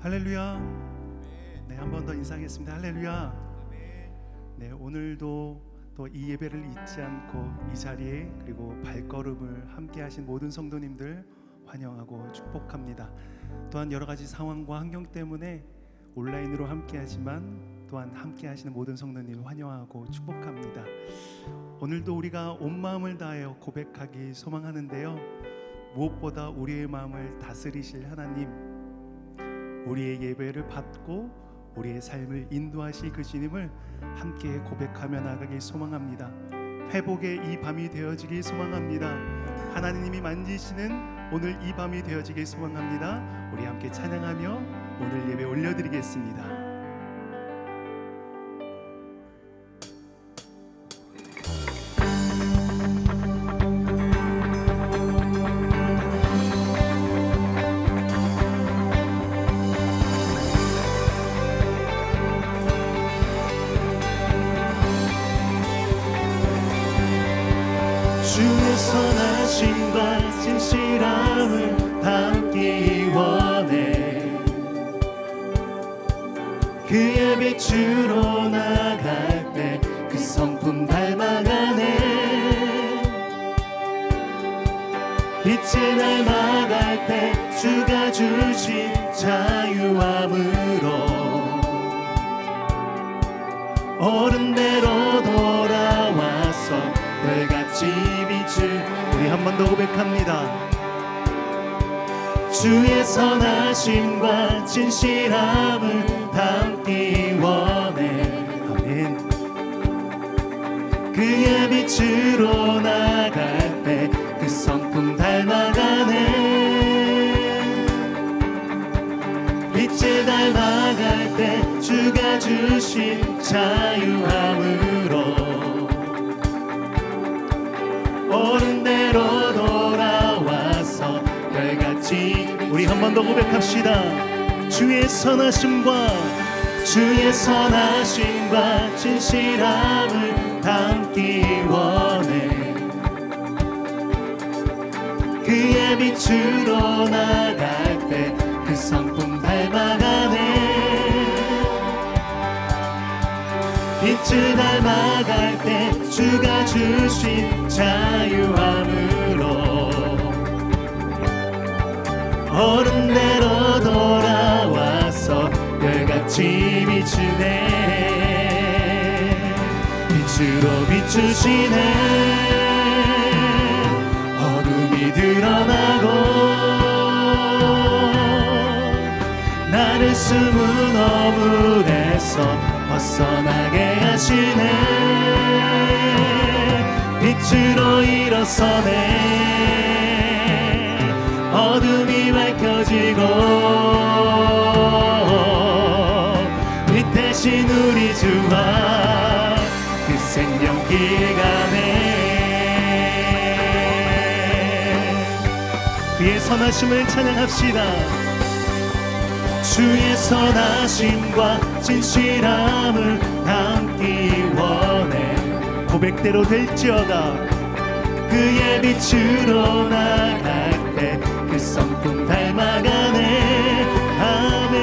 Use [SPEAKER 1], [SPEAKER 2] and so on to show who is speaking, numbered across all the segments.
[SPEAKER 1] 할렐루야. 네, 한 번 더 인사하겠습니다. 할렐루야. 네, 오늘도 또 이 예배를 잊지 않고 이 자리에 그리고 발걸음을 함께 하신 모든 성도님들 환영하고 축복합니다. 또한 여러 가지 상황과 환경 때문에 온라인으로 함께 하지만 또한 함께 하시는 모든 성도님 환영하고 축복합니다. 오늘도 우리가 온 마음을 다하여 고백하기 소망하는데요, 무엇보다 우리의 마음을 다스리실 하나님, 우리의 예배를 받고 우리의 삶을 인도하실 그 주님을 함께 고백하며 나가길 소망합니다. 회복의 이 밤이 되어지길 소망합니다. 하나님이 만지시는 오늘 이 밤이 되어지길 소망합니다. 우리 함께 찬양하며 오늘 예배 올려드리겠습니다.
[SPEAKER 2] 주의 선하심과 진실함을 담기 원해. 그의 빛으로 나갈 때 그 성품 닮아가네. 빛을 닮아갈 때 주가 주신 자유함으로 어른대로 돌아와서 별같이 빛을.
[SPEAKER 1] 우리 한 번 더 고백합니다.
[SPEAKER 2] 주의 선하심과 진실함을 담기 원해.
[SPEAKER 1] 아멘.
[SPEAKER 2] 그의 빛으로 나갈 때 그 성품 닮아가네. 빛을 닮아갈 때 주가 주신 자유함으로 어른대로 돌아와서 별같이.
[SPEAKER 1] 우리 한 번 더 고백합시다. 주의 선하심과
[SPEAKER 2] 진실함을 담기 원해. 그의 빛으로 나갈 때 그 성품 닮아가네. 빛을 닮아갈 때 주가 주신 자유함으로 어른대로 돌아와서 별같이 비추네. 빛으로 비추시네. 어둠이 드러나고 나를 숨은 어물에서 벗어나게 하시네. 빛으로 일어서네. 어둠이 밝혀지고 빛 대신 우리 주와 그 생명길 가네.
[SPEAKER 1] 그의 선하심을 찬양합시다.
[SPEAKER 2] 주의 선하심과 진실함을 담기 원해.
[SPEAKER 1] 고백대로 될지어다.
[SPEAKER 2] 그의 빛으로 나갈 때 그 성품 닮아가네. 아멘.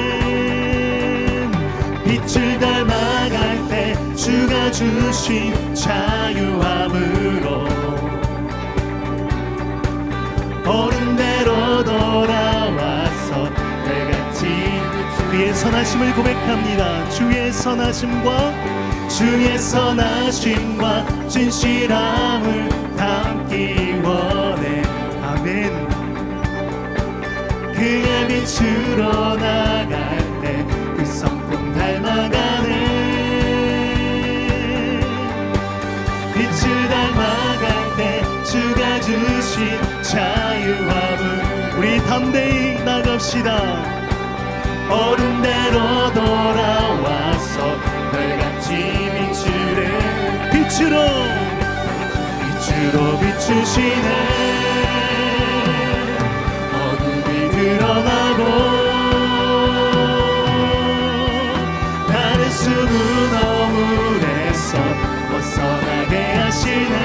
[SPEAKER 2] 빛을 닮아갈 때 주가 주신 자유함으로 어른대로 돌아와서 별같이.
[SPEAKER 1] 그의 선하심을 고백합니다. 주의 선하심과
[SPEAKER 2] 진실함을 담기 원해.
[SPEAKER 1] 아멘.
[SPEAKER 2] 그의 빛으로 나갈 때 그 성품 닮아가네. 빛을 닮아갈 때 주가 주신 자유함을.
[SPEAKER 1] 우리 담대히 나갑시다.
[SPEAKER 2] 어른대로 돌아와서 별같이 비추네.
[SPEAKER 1] 빛으로
[SPEAKER 2] 비추시네. 어둠이 드러나고 나를 숨은 어물에서 벗어나게 하시네.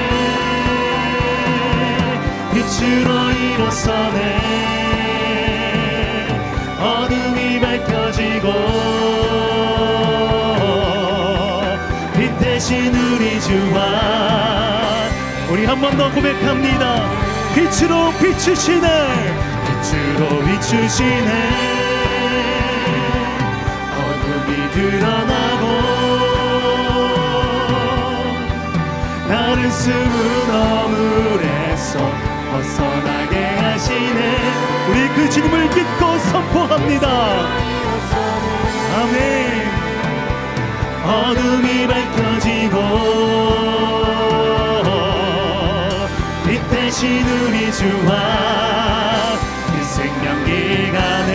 [SPEAKER 2] 빛으로 일어서네. 어둠이 밝혀져 가지고 빛 대신 우리 주와 우리 한 번 더 고백합니다. 빛으로 비추시네 빛으로 비추시네 어둠이 드러나고 나를 숨은 어물에서 벗어나게 하시네. 우리 그 주님을 믿고 선포합니다. 아멘. 어둠이 밝혀지고 빛 대신 우리 주와 그 생명기가 내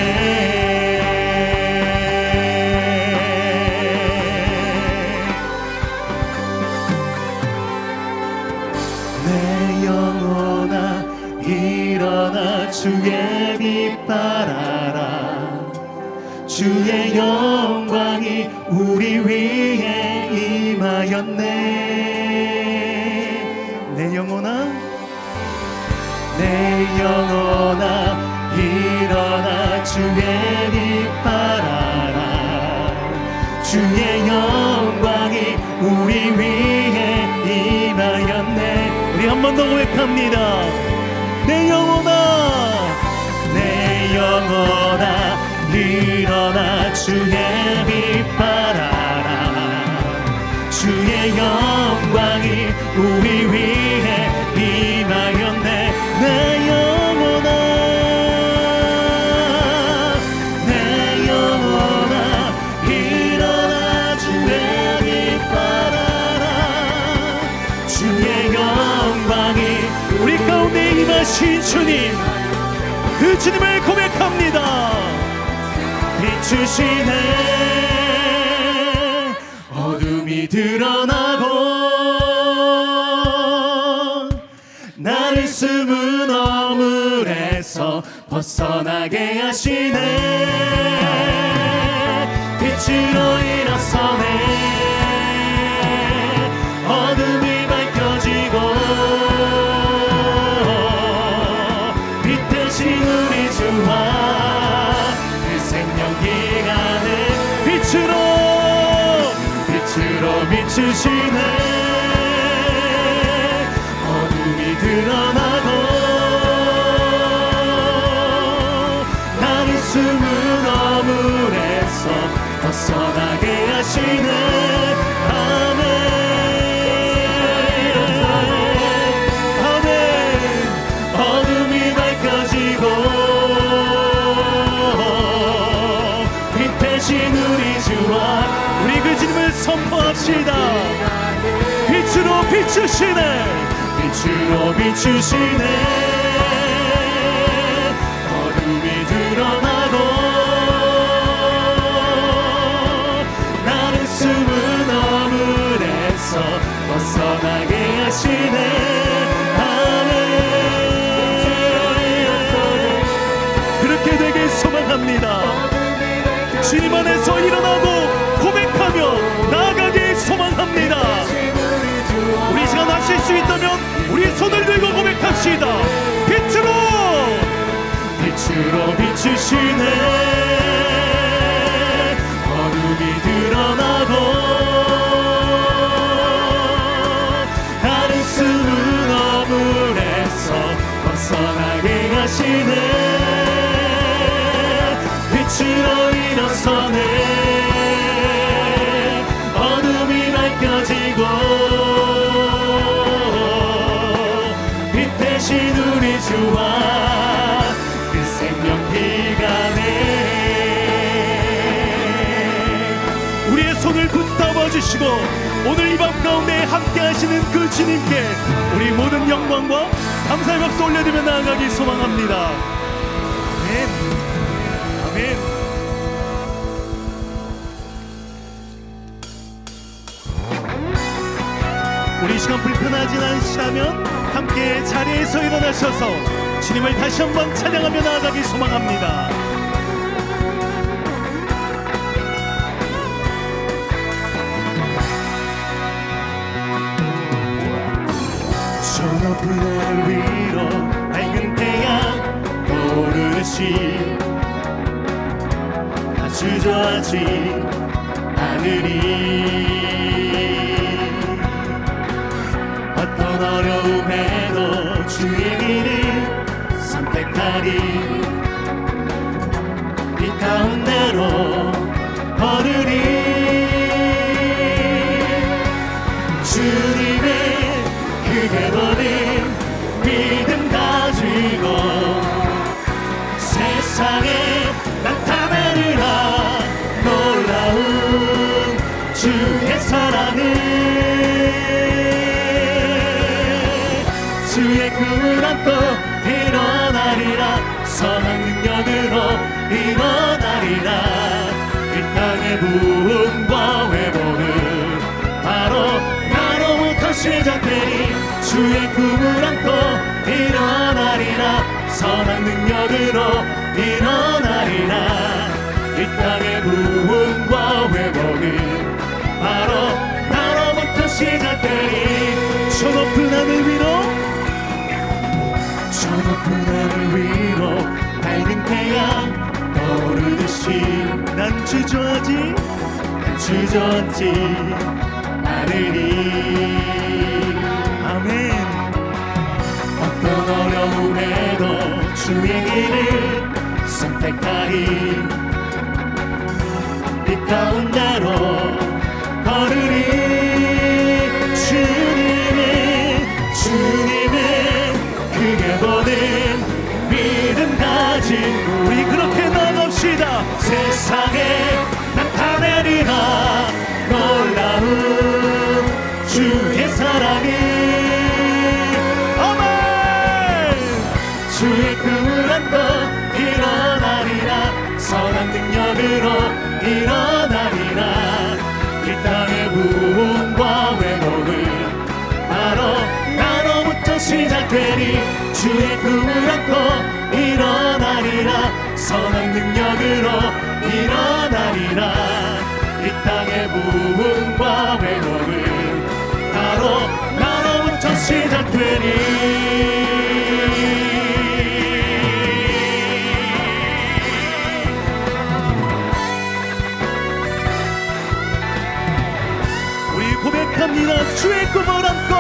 [SPEAKER 2] 영혼아 일어나 주의 빛 발하라. 주의 영광이 우리 위에 임하였네.
[SPEAKER 1] 내 영혼아
[SPEAKER 2] 내 영혼아 일어나 주의 빛 발하라. 주의 영광이 우리 위에 임하였네. 우리 한 번 더 고백합니다. 내 영혼아 내 영혼아 일어나 주의 빛 발하라. 주의 영광이 우리 위에 임하였네. 내 영혼아 내 영혼아 일어나 주의 빛 발하라. 주의 영광이 우리 가운데 임하신 주님 그 주님을 고백합니다. 비추시네 어둠이 드러나고 나를 숨은 어물에서 벗어나게 하시네. 빛으로 일어서네 어둠이 밝혀지고 빛 대신 우리 주와 그 생명기가네. 빛으로 비추시네 어둠이 드러나고 나를 숨은 어물에서 벗어나게 하시네. 아멘 아멘. 어둠이 밝혀지고 빛 대신 우리 주와 우리 그 주님을 선포합시다. 빛으로 비추시네 빛으로 비추시네 어둠이 드러나고 나를 숨은 어물에서 벗어나게 하시네. 아멘. 그렇게 되길 소망합니다. 주님 안에서 일어나고 고백하며 나아가길 소망합니다. 우리 시간 하실 수 있다면 우리 손을 들고 고백합시다. 빛으로 비추시네 어둠이 드러나고 나를 숨은 어물에서 벗어나게 하시네. 빛으로 일어서네 어둠이 밝혀지고 빛 대신 우리 주와 그 생명기가 네. 우리의 손을 붙잡아 주시고 오늘 이 밤 가운데 함께 하시는 그 주님께 우리 모든 영광과 감사의 박수 올려드리며 나아가기 소망합니다. 아멘 아멘. 우리 시간 불편하진 않으시다면 함께 자리에서 일어나셔서 주님을 다시 한번 찬양하며 나아가기 소망합니다. 저 높은 하늘 위로 밝은 태양 오르듯이 주저하지 않으리. 어떤 어려움에도 주의 길을 선택하리. 이 가운데로 걸으리. 주님의 크게 보는 믿음 가지고 세상에 나타내리라. 놀라운 주의 사랑을. 주의 꿈을 안고 일어나리라. 선한 능력으로 일어나리라. 이 땅의 부흥과 회복은 바로 나로부터 시작되리. 주의 꿈을 안고 일어나리라. 선한 능력으로 일어나리라. 이 땅의 부흥과 회복은 바로 나로부터 시작되리. 저 높은 하늘 위로, 저 높은 하늘 위로 밝은 태양 떠오르듯이 난 주저하지 않으리. 아멘. 어떤 어려움에도 주의 길을 선택하리. 이 가운데로 걸으리. 주님의 크게 보는 믿음 가진 우리 그렇게 나갑시다. 세상에 나타내리라. 놀라운 주의 사랑을. 아멘. 주의 꿈을 안고 일어나리라. 선한 능력으로 일어나리라. 이 땅의 부흥과 회복은 바로 나로부터 시작되리. 주의 꿈을 안고 일어나리라. 선한 능력으로 일어나리라. 이 땅의 부흥과 회복은 바로 나로부터 시작되리. 우리 고백합니다. 주의 꿈을 안고,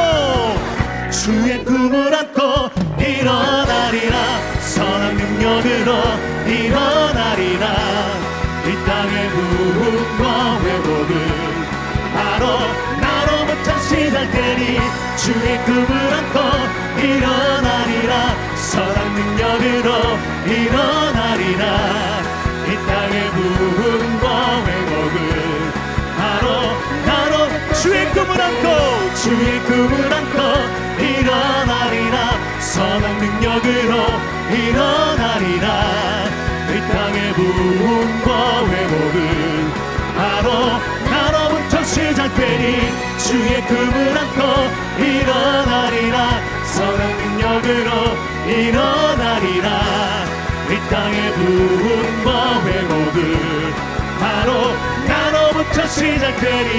[SPEAKER 2] 주의 꿈을 안고 일어나리라. 선한 능력으로 일어나리라. 이 땅의 부흥과 회복은 바로 나로부터 시작되리. 주의 꿈을 안고 일어나리라. 선한 능력으로 일어나리라. 이 땅의 부흥과 회복은 바로 나로 주의 꿈을 안고, 주의 꿈을 안고 일어나리라. 선한 능력으로 일어나리라. 이 땅의 부흥과 회복은 바로 나로부터 시작되리. 주의 꿈을 안고 일어나리라. 선한 능력으로 일어나리라. 이 땅의 부흥과 회복은 바로 나로부터 시작되리.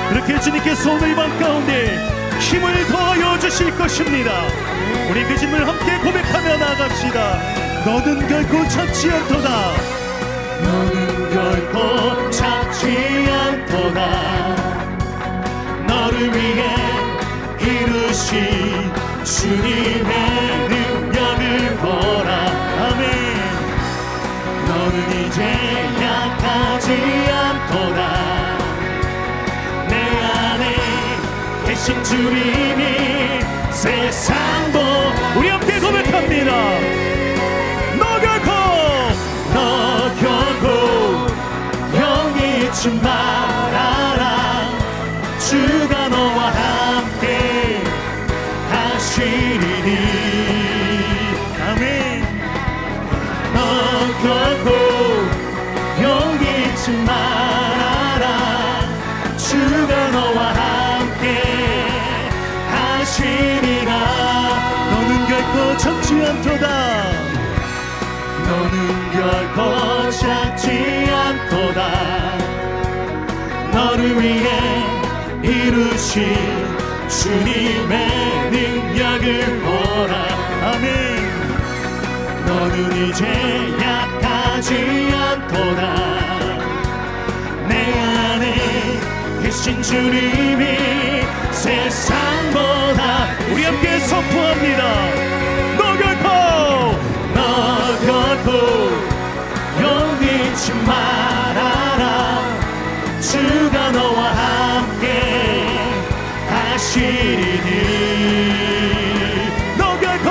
[SPEAKER 2] 그렇게 주님께서 오늘 이 밤 가운데 힘을 더하여 주실 것입니다. 우리 그 짐을 함께 고백하며 나아갑시다. 너는 결코 참지 않도다. 너는 결코 참지 않도다. 너를 위해 이루신 주님의 능력을 보라. 아멘. 너는 이제 약하지 않도다. 계신 주님이 세상도 우리 함께 고백합니다. 너 결코 영이 잊지 말아라. 주가 너와 함께 하시리니. 아멘. 너 결코 영이 잊지 말아라. 주가 너와 함께 하시리라. 너는 결코 참지 않도다. 너는 결코 참지 않도다. 너를 위해 이루신 주님의 능력을 너는 이제 약하지 않도다. 내 안에 계신 주님이 세상보다 우리 함께 선포합니다. 너 결코 용기치 말아라. 주가 너와 함께 하시리니. 너 결코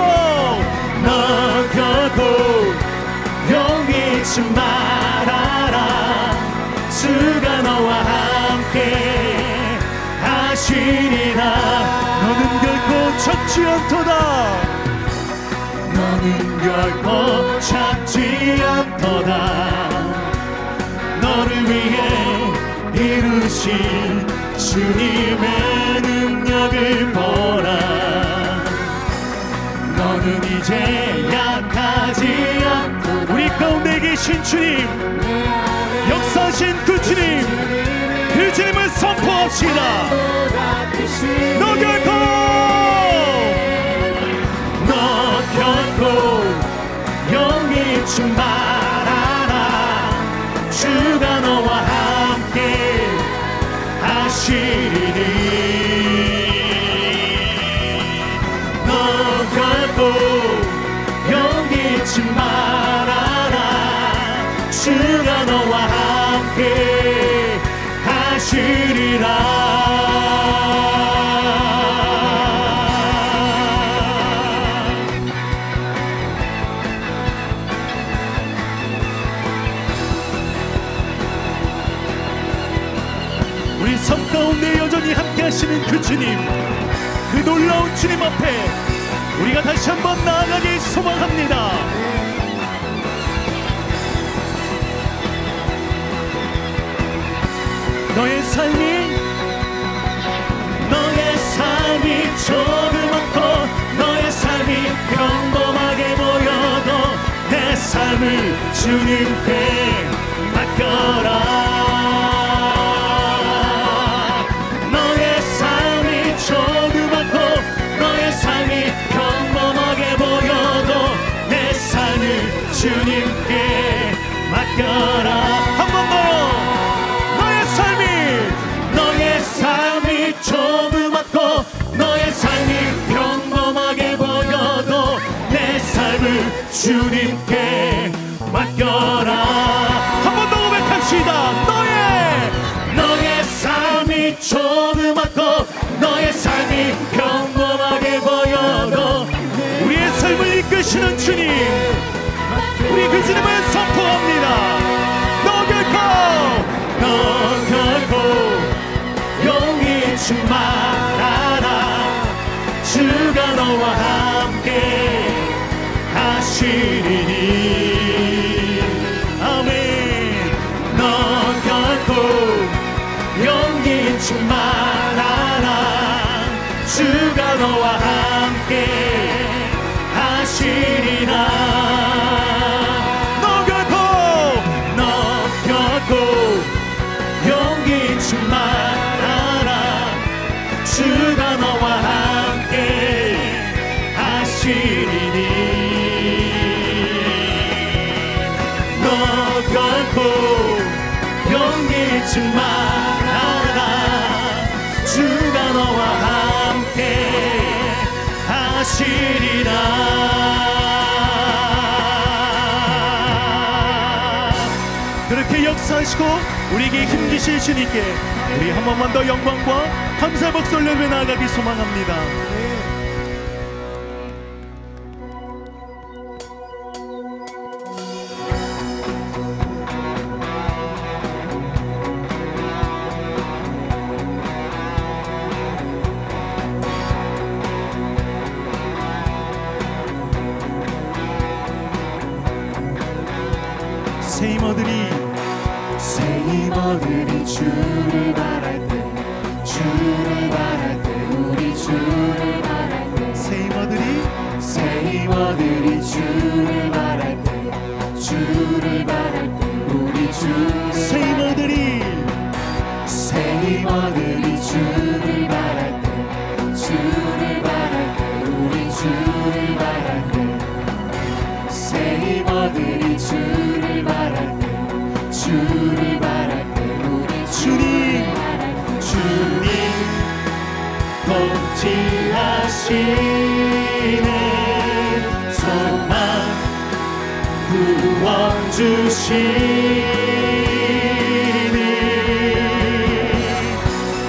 [SPEAKER 2] 용기치 말아라. 주가 너와 함께 하시리라. 너는 결코 찾지 않도다. 너는 결코 찾지 않도다. 너를 위해 이루신 주님의 능력을 보라. 너는 이제 약하지 않도다. 우리 가운데 계신 주님, 역사하신 그 주님, 그 주님을 선포합시다. 너 결코 용기치 말아라. 주가 너와 함께 하시리니. 너 결코 용기치 말아라. 주가 너와 함께 하시리라. 우리 삶 가운데 여전히 함께 하시는 그 주님, 그 놀라운 주님 앞에 우리가 다시 한번 나아가길 소망합니다. 너의 삶이 조그맣고 너의 삶이 평범하게 보여도 내 삶을 주님께 맡겨라. 너의 삶이 조그맣고 너의 삶이 평범하게 보여도 내 삶을 주님께 맡겨라. 한 번 더요. 너의 삶이 조그맣고 너의 삶이 평범하게 보여도 내 삶을 주님께 맡겨라. 한 번 더 고백합시다. 너의 삶이 조그맣고 너의 삶이 평범하게 보여도 우리의 삶을 이끄시는 주님, 우리 그 주님을 선포합니다. 너 결코 용기치 말아라. 주가 너와 함께 하시리니. 아멘. 너 결코 용기치 말아라. 주가 너와 함께 하시리라. 너 결코 용기치 말아라. 주가 너와 함께 하시리니. 너 결코 용기치 말아라. 주가 너와 함께 하시리라. 그렇게 역사하시고 우리에게 힘주실 주님께 우리 한 번만 더 영광과 감사의 박수 올려드려 나아가기 소망합니다. 새 힘어들이 주를 바랄 때 우리 주를 바랄 때 새 힘어들이 주를 바랄 때 우리 새 힘어들이 주를 바랄 때 우리 주를 바랄 때 새 소망 구원 주시는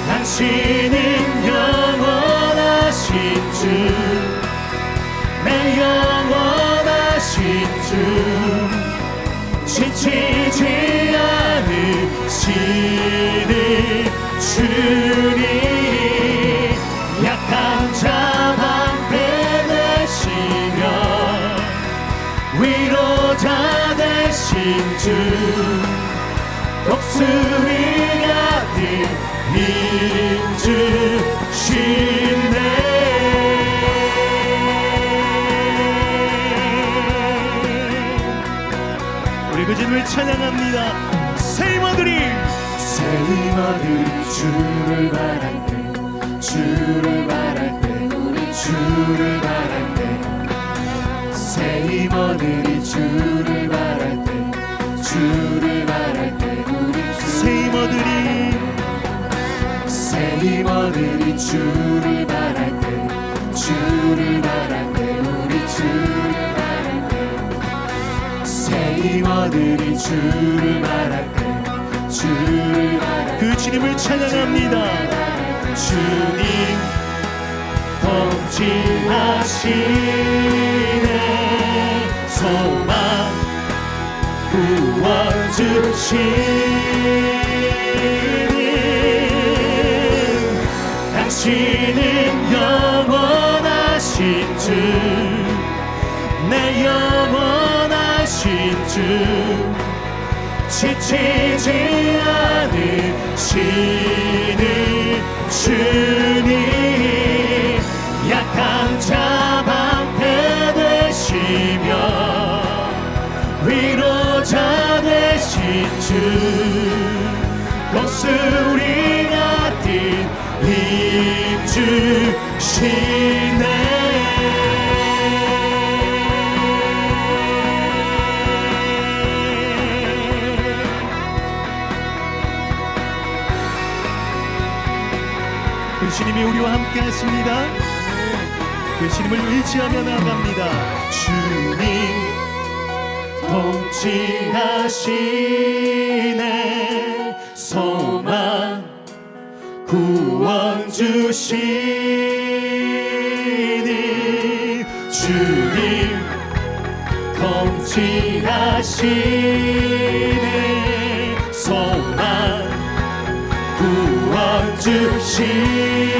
[SPEAKER 2] 당신은 영원하신 주, 내 영원하신 주, 지치지 않으시는 주님, 약한 자 방패 되시며 위로자 되신 주, 독수리가 힘 주시네. 우리 그 주님을 찬양합니다. 새 힘들이 주를 바랄 때, 주를 바랄 때, 우리 주를 바랄 때, 새 힘들이 주를 바랄 때, 주를 바랄 때, 우리 새 힘들이 주를 바랄 때, 주를 바랄 때, 우리 주를 바랄 때, 새 힘들이 주를 바랄 때, 주를 바랄 때, 그 주님을 찬양합니다. 주님 통치하시네, 소망 구원 주시는 당신은 영원하신 주, 내 영원하신 주, 지치지 않으시는 주님, 약한 자 방패 되시며 위로자 되신 주, 독수리 같은 힘 주시네. 그 주님이 우리와 함께 하십니다. 그 주님을 의지하며 나아갑니다. 주님 통치하시네, 소망 구원 주시는 주님 통치하시네, 소망 구원 주시네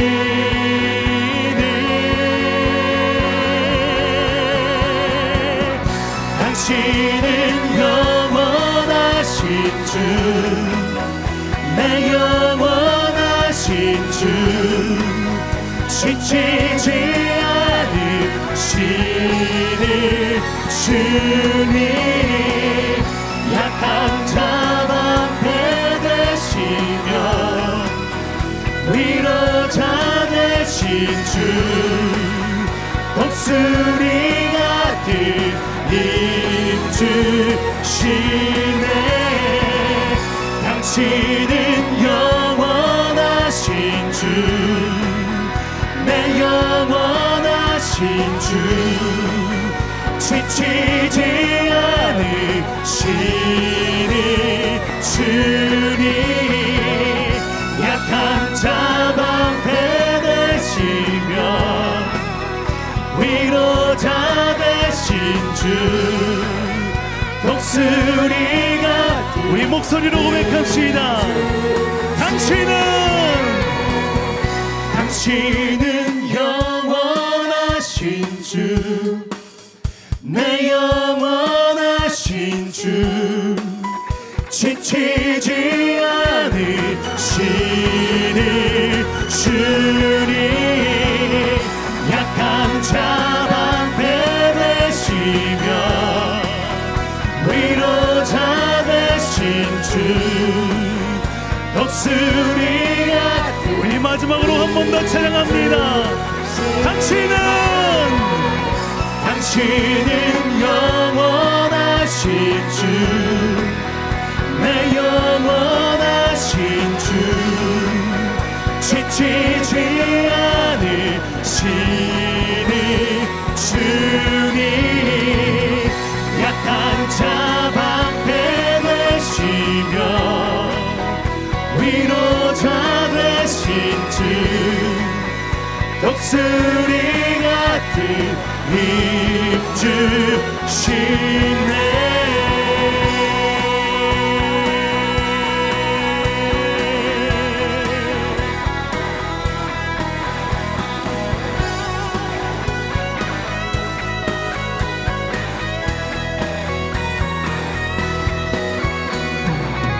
[SPEAKER 2] 당신은 영원하신 주, 내 영원하신 주, 지치지 않으시는 주님, 약한 자 방패 되시며 위로자 되신 주, 독수리 같은 힘 주시네. 당신은 영원하신 주, 내 영원하신 주, 지치지 않으시는 주님, 약한 자 방패 되시며 위로자 되신 주, 독수리가 우리 목소리로 고백합시다. 당신은 영원하신 주, 내 영원하신 주, 지치지 않으시는 주님, 약한 자 방패 되시며 위로자 되신 주, 독수리가 우리 마지막으로 한 번 더 찬양합니다. 당신은 영원하신 주, 내 영원하신 주, 지치지 않으신 힘 주시네.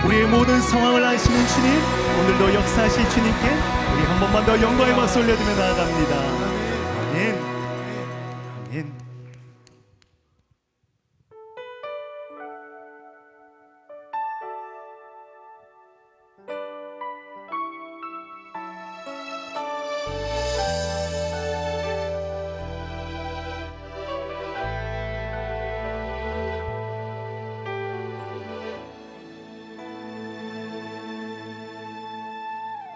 [SPEAKER 2] 우리의 모든 상황을 아시는 주님, 오늘도 역사하실 주님께 우리 한 번만 더 영광의 박수 올려드며 나아갑니다. 아멘. 아멘.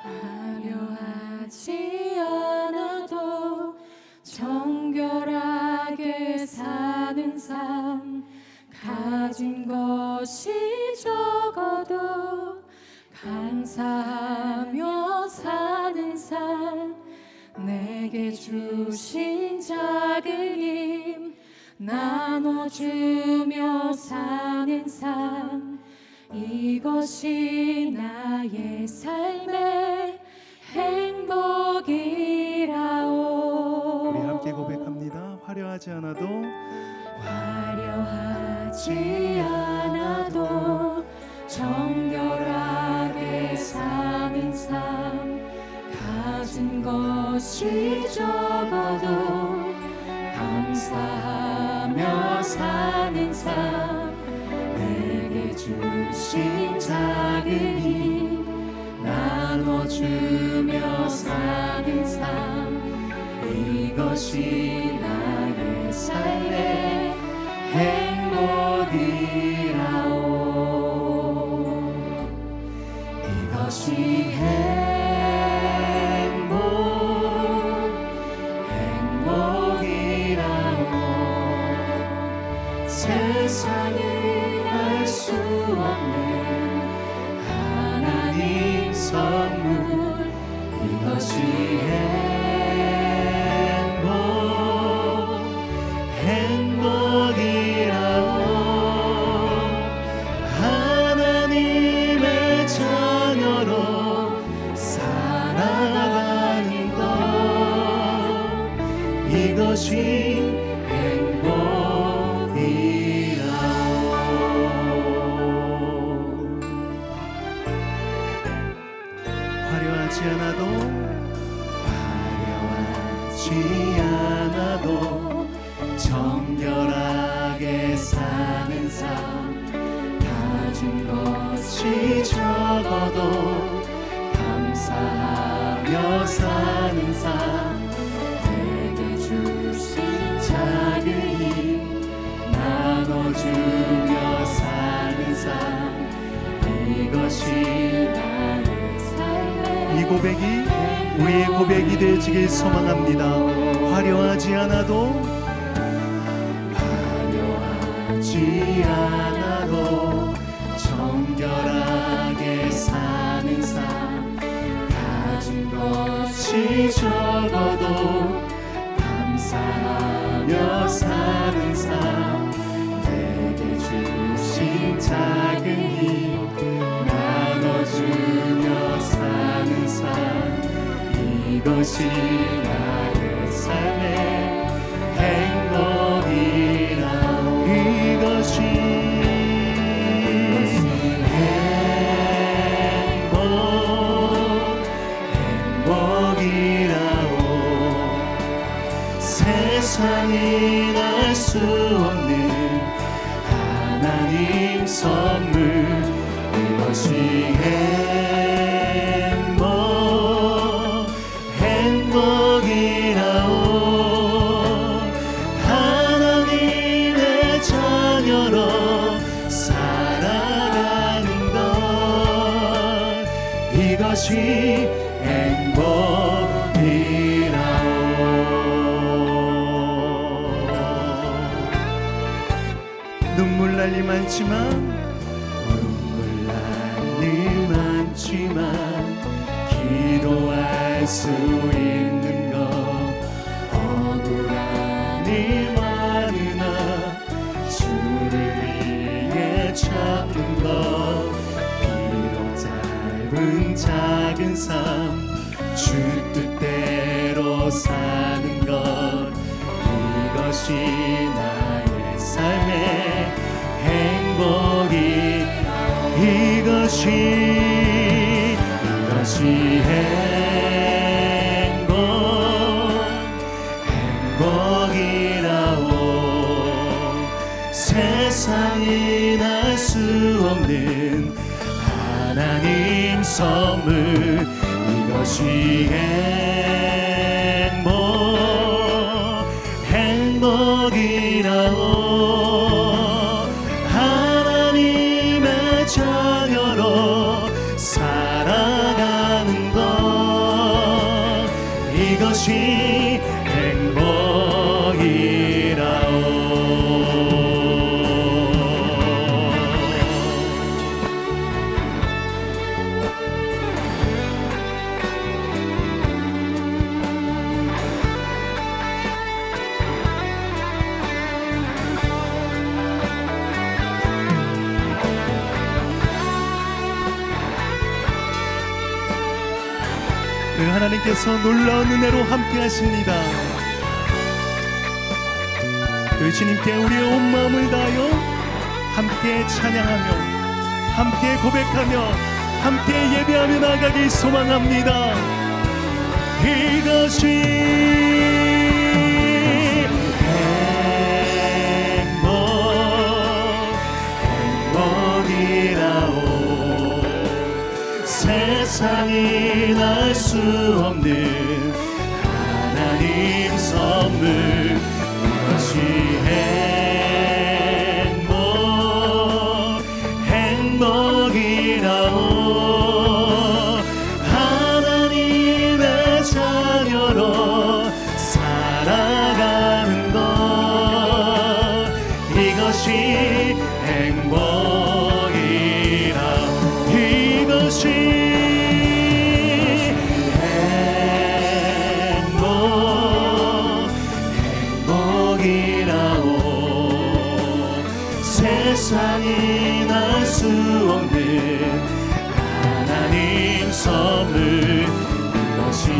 [SPEAKER 3] 화려하지 않아도 정결하게 사는 삶, 가진 것이 적어도 감사하며 사는 삶, 내게 주신 작은 힘 나눠주며 사는 삶, 이것이 나의 삶의 행복이라오.
[SPEAKER 1] 우리 함께 고백합니다. 화려하지 않아도
[SPEAKER 3] 화려하지 않아도 정결하게 사는 삶, 가진 것이 적어도 감사하며 사는 삶, 내게 주신 작은 힘 나눠주며 사는 삶, 이것이 나의 삶의 행복이라오. 이것이 행복이라오. 세상은 알 수 없는 하나님 선물, 이것이
[SPEAKER 2] 행복이라오. 하나님의 자녀로 살아가는 것, 이것이 화려하지 않아도 정결하게 사는 삶, 가진 것이 적어도 감사하며 사는 삶,
[SPEAKER 3] 내게 주신 작은 힘 나눠주며 사는 삶, 이것이 나의 삶의
[SPEAKER 2] 이 고백이 우리의 고백이 되어지길 소망합니다. 화려하지 않아도
[SPEAKER 3] 정결하게 사는 삶, 가진 것이 적어도 감사하며 사는 삶, 내게 주신 작은 힘 나눠주며 사는 삶, 이것이 나의 삶의 행복이라오. 이것이 행복이라오. 세상이 알 수 없는 하나님 선물, 이것이 행복이라오. 하나님의 자녀로 살아가는 것, 이것이 행복이라오. 눈물 날 일 많지만 기도할 수 있는 것, 억울한 일 찾는 것 비록 짧은 작은 삶 주 뜻대로 사는 것 이것이 나의 삶의 행복이 이것이 행복이라오 세상이 날 수 없는 하나님 선물 이것이 행복이라오 하나님의 자녀로 살아가는 것 이것이
[SPEAKER 1] 그 하나님께서 놀라운 은혜로 함께 하십니다. 그 주님께 우리의 온 마음을 다하여 함께 찬양하며 함께 고백하며 함께 예배하며 나아가길 소망합니다.
[SPEAKER 3] 이것이 행복이라오 세상이 날 수 없는 하나님 선물 이것이 행복이라오 하나님의 자녀로 살아가는 것 이것이 행복이라오 이것이 세상이 날 수 없는 하나님 선물 이것이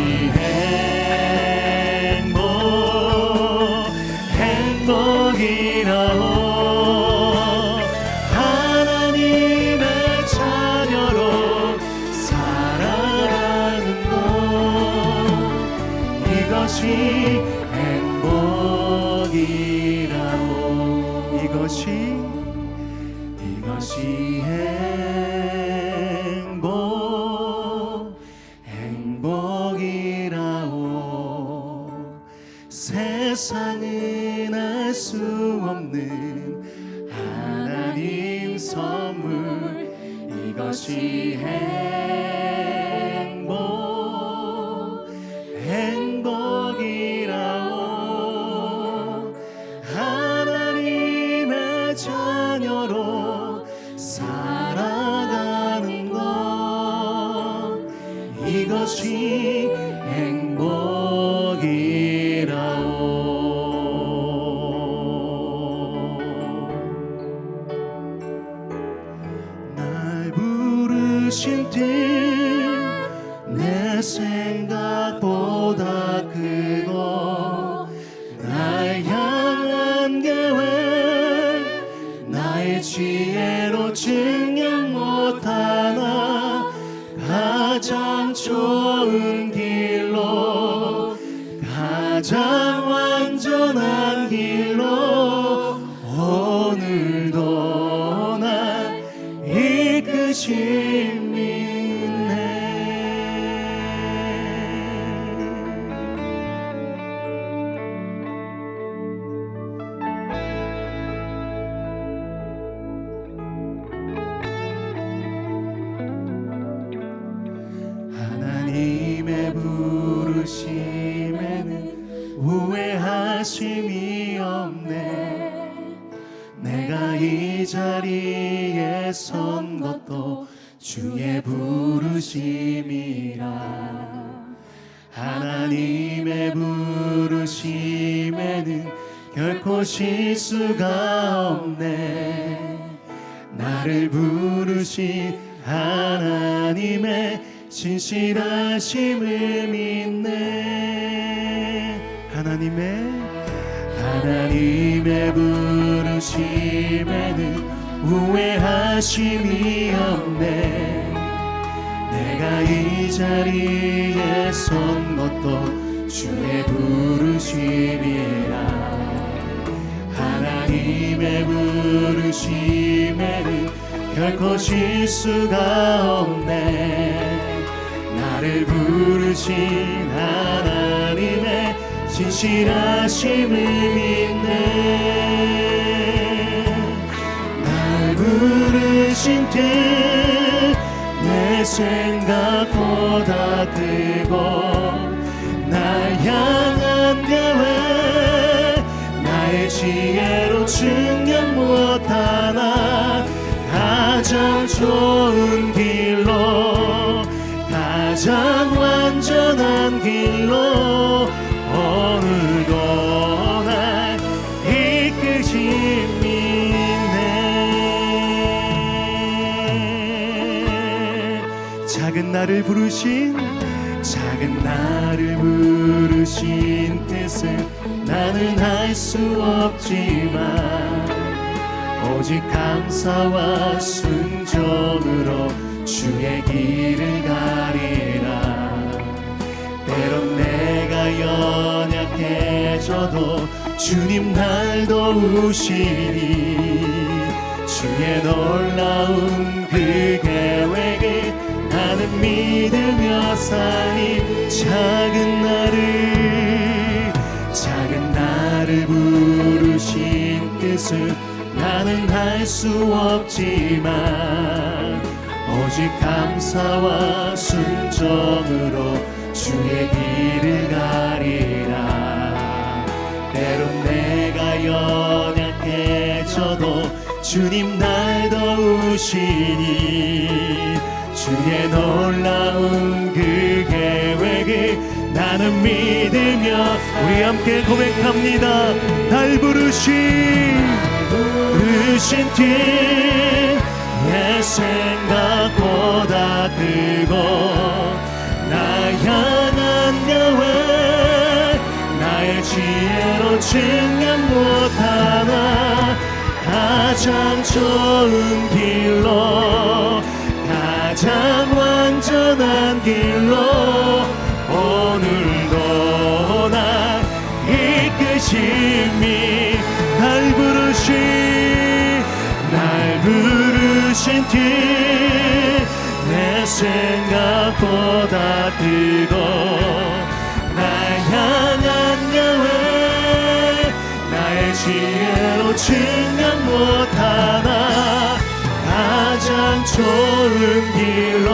[SPEAKER 3] 행복이라오 하나님의 자녀로 살아가는 것 이것이 행복이라오 이것이 행복이라오 세상은 알 수 없는 하나님 선물 이것이 행복이라오 하나님의 자녀로 살아가는 것 이것이 행복이라오 날 부르신 뜻 내 생각보다 크고 날 향한 계획 나의 지혜로 증명 못하나 가장 좋은 길로 가장 완전한 길로 오늘도 날 이끄심이네 하나님의 부르심에는 후회하심이 없네 내가 이 자리에 선 것도 주의 부르심이라 하나님의 부르심에는 결코 실수가 없네 나를 부르신 하나님의 신실하심을 믿네. 하나님의 부르심에는 후회하심이 없네. 내가 이 자리에 선 것도 주의 부르심이라. 하나님의 부르심에는 결코 실수가 없네. 나를 부르신 하나님의 신실하심을 믿네. 날 부르신 뜻 내 생각보다 크고 날 향한 계획 나의 지혜로 측량 못하나 가장 좋은 길로 가장 완전한 길로 오늘도 날 이끄심이 있네.
[SPEAKER 1] 작은 나를 부르신
[SPEAKER 3] 뜻을 나는 할 수 없지만 오직 감사와 순종으로 주의 길을 가리라. 때론 내가 연약해져도 주님 날 도우시니 주의 놀라운 그 계획을 나는 믿으며 사니. 작은 나를 부르신 뜻을 나는 할 수 없지만 오직 감사와 순종으로 주의 길을 가리라. 때론 내가 연약해져도 주님 날 도우시니 주의 놀라운 그 계획을 나는 믿으며.
[SPEAKER 2] 우리 함께 고백합니다. 날 부르신
[SPEAKER 3] 뜻 내 생각보다 크고 나 향한 계획 나의 지혜로 측량 못하나 가장 좋은 길로 가장 완전한 길로 오늘도 날 이끄심이. 날 부르신 뜻 내 생각보다 크고 날 향한 계획 나의 지혜로 측량 못하나 가장 좋은 길로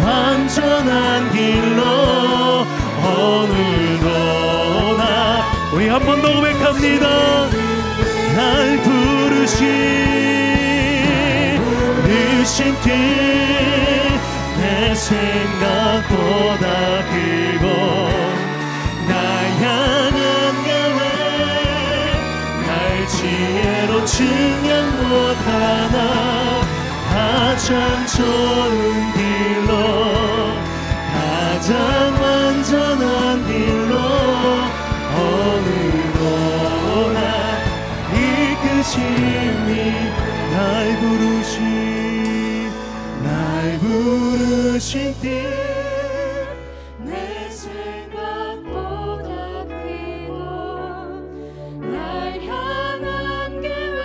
[SPEAKER 3] 완전한 길로 오늘도 나.
[SPEAKER 2] 우리 한 번 더 고백합니다.
[SPEAKER 3] 날 부르신 뜻 내 생각보다 크고 날 향한 계획 나의 지혜로 측량 못하나 가장 좋은 길로 가장 완전한 길로 오늘도 날 이끄심이. 날 부르신 뜻
[SPEAKER 4] 내 생각보다 크고 날 향한 계획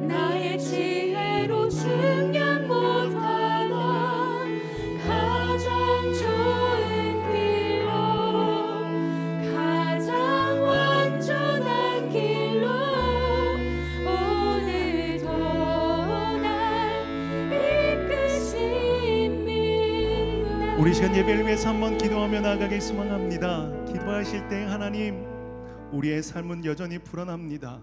[SPEAKER 4] 나의 지혜로 측량 못하나 가장 좋은 길로 가장 완전한 길로 오늘도 날 이끄심이.
[SPEAKER 1] 우리 시간 예배를 위해서 한번 기도하며 나아가길 소망합니다. 기도하실 때 하나님, 우리의 삶은 여전히 불안합니다.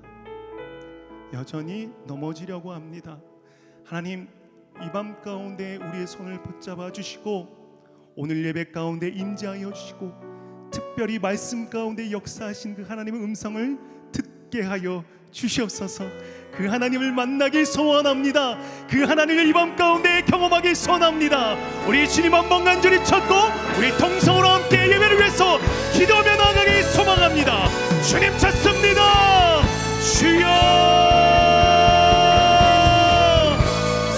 [SPEAKER 1] 여전히 넘어지려고 합니다. 하나님, 이 밤 가운데 우리의 손을 붙잡아 주시고 오늘 예배 가운데 임재하여 주시고 특별히 말씀 가운데 역사하신 그 하나님의 음성을 듣게 하여 주시옵소서. 그 하나님을 만나길 소원합니다. 그 하나님을 이 밤 가운데 경험하길 소원합니다. 우리 주님 한번 간절히 찾고 우리 통성으로 함께 예배를 위해서 기도하며 나아가길 소망합니다. 주님 찾습니다. 주여,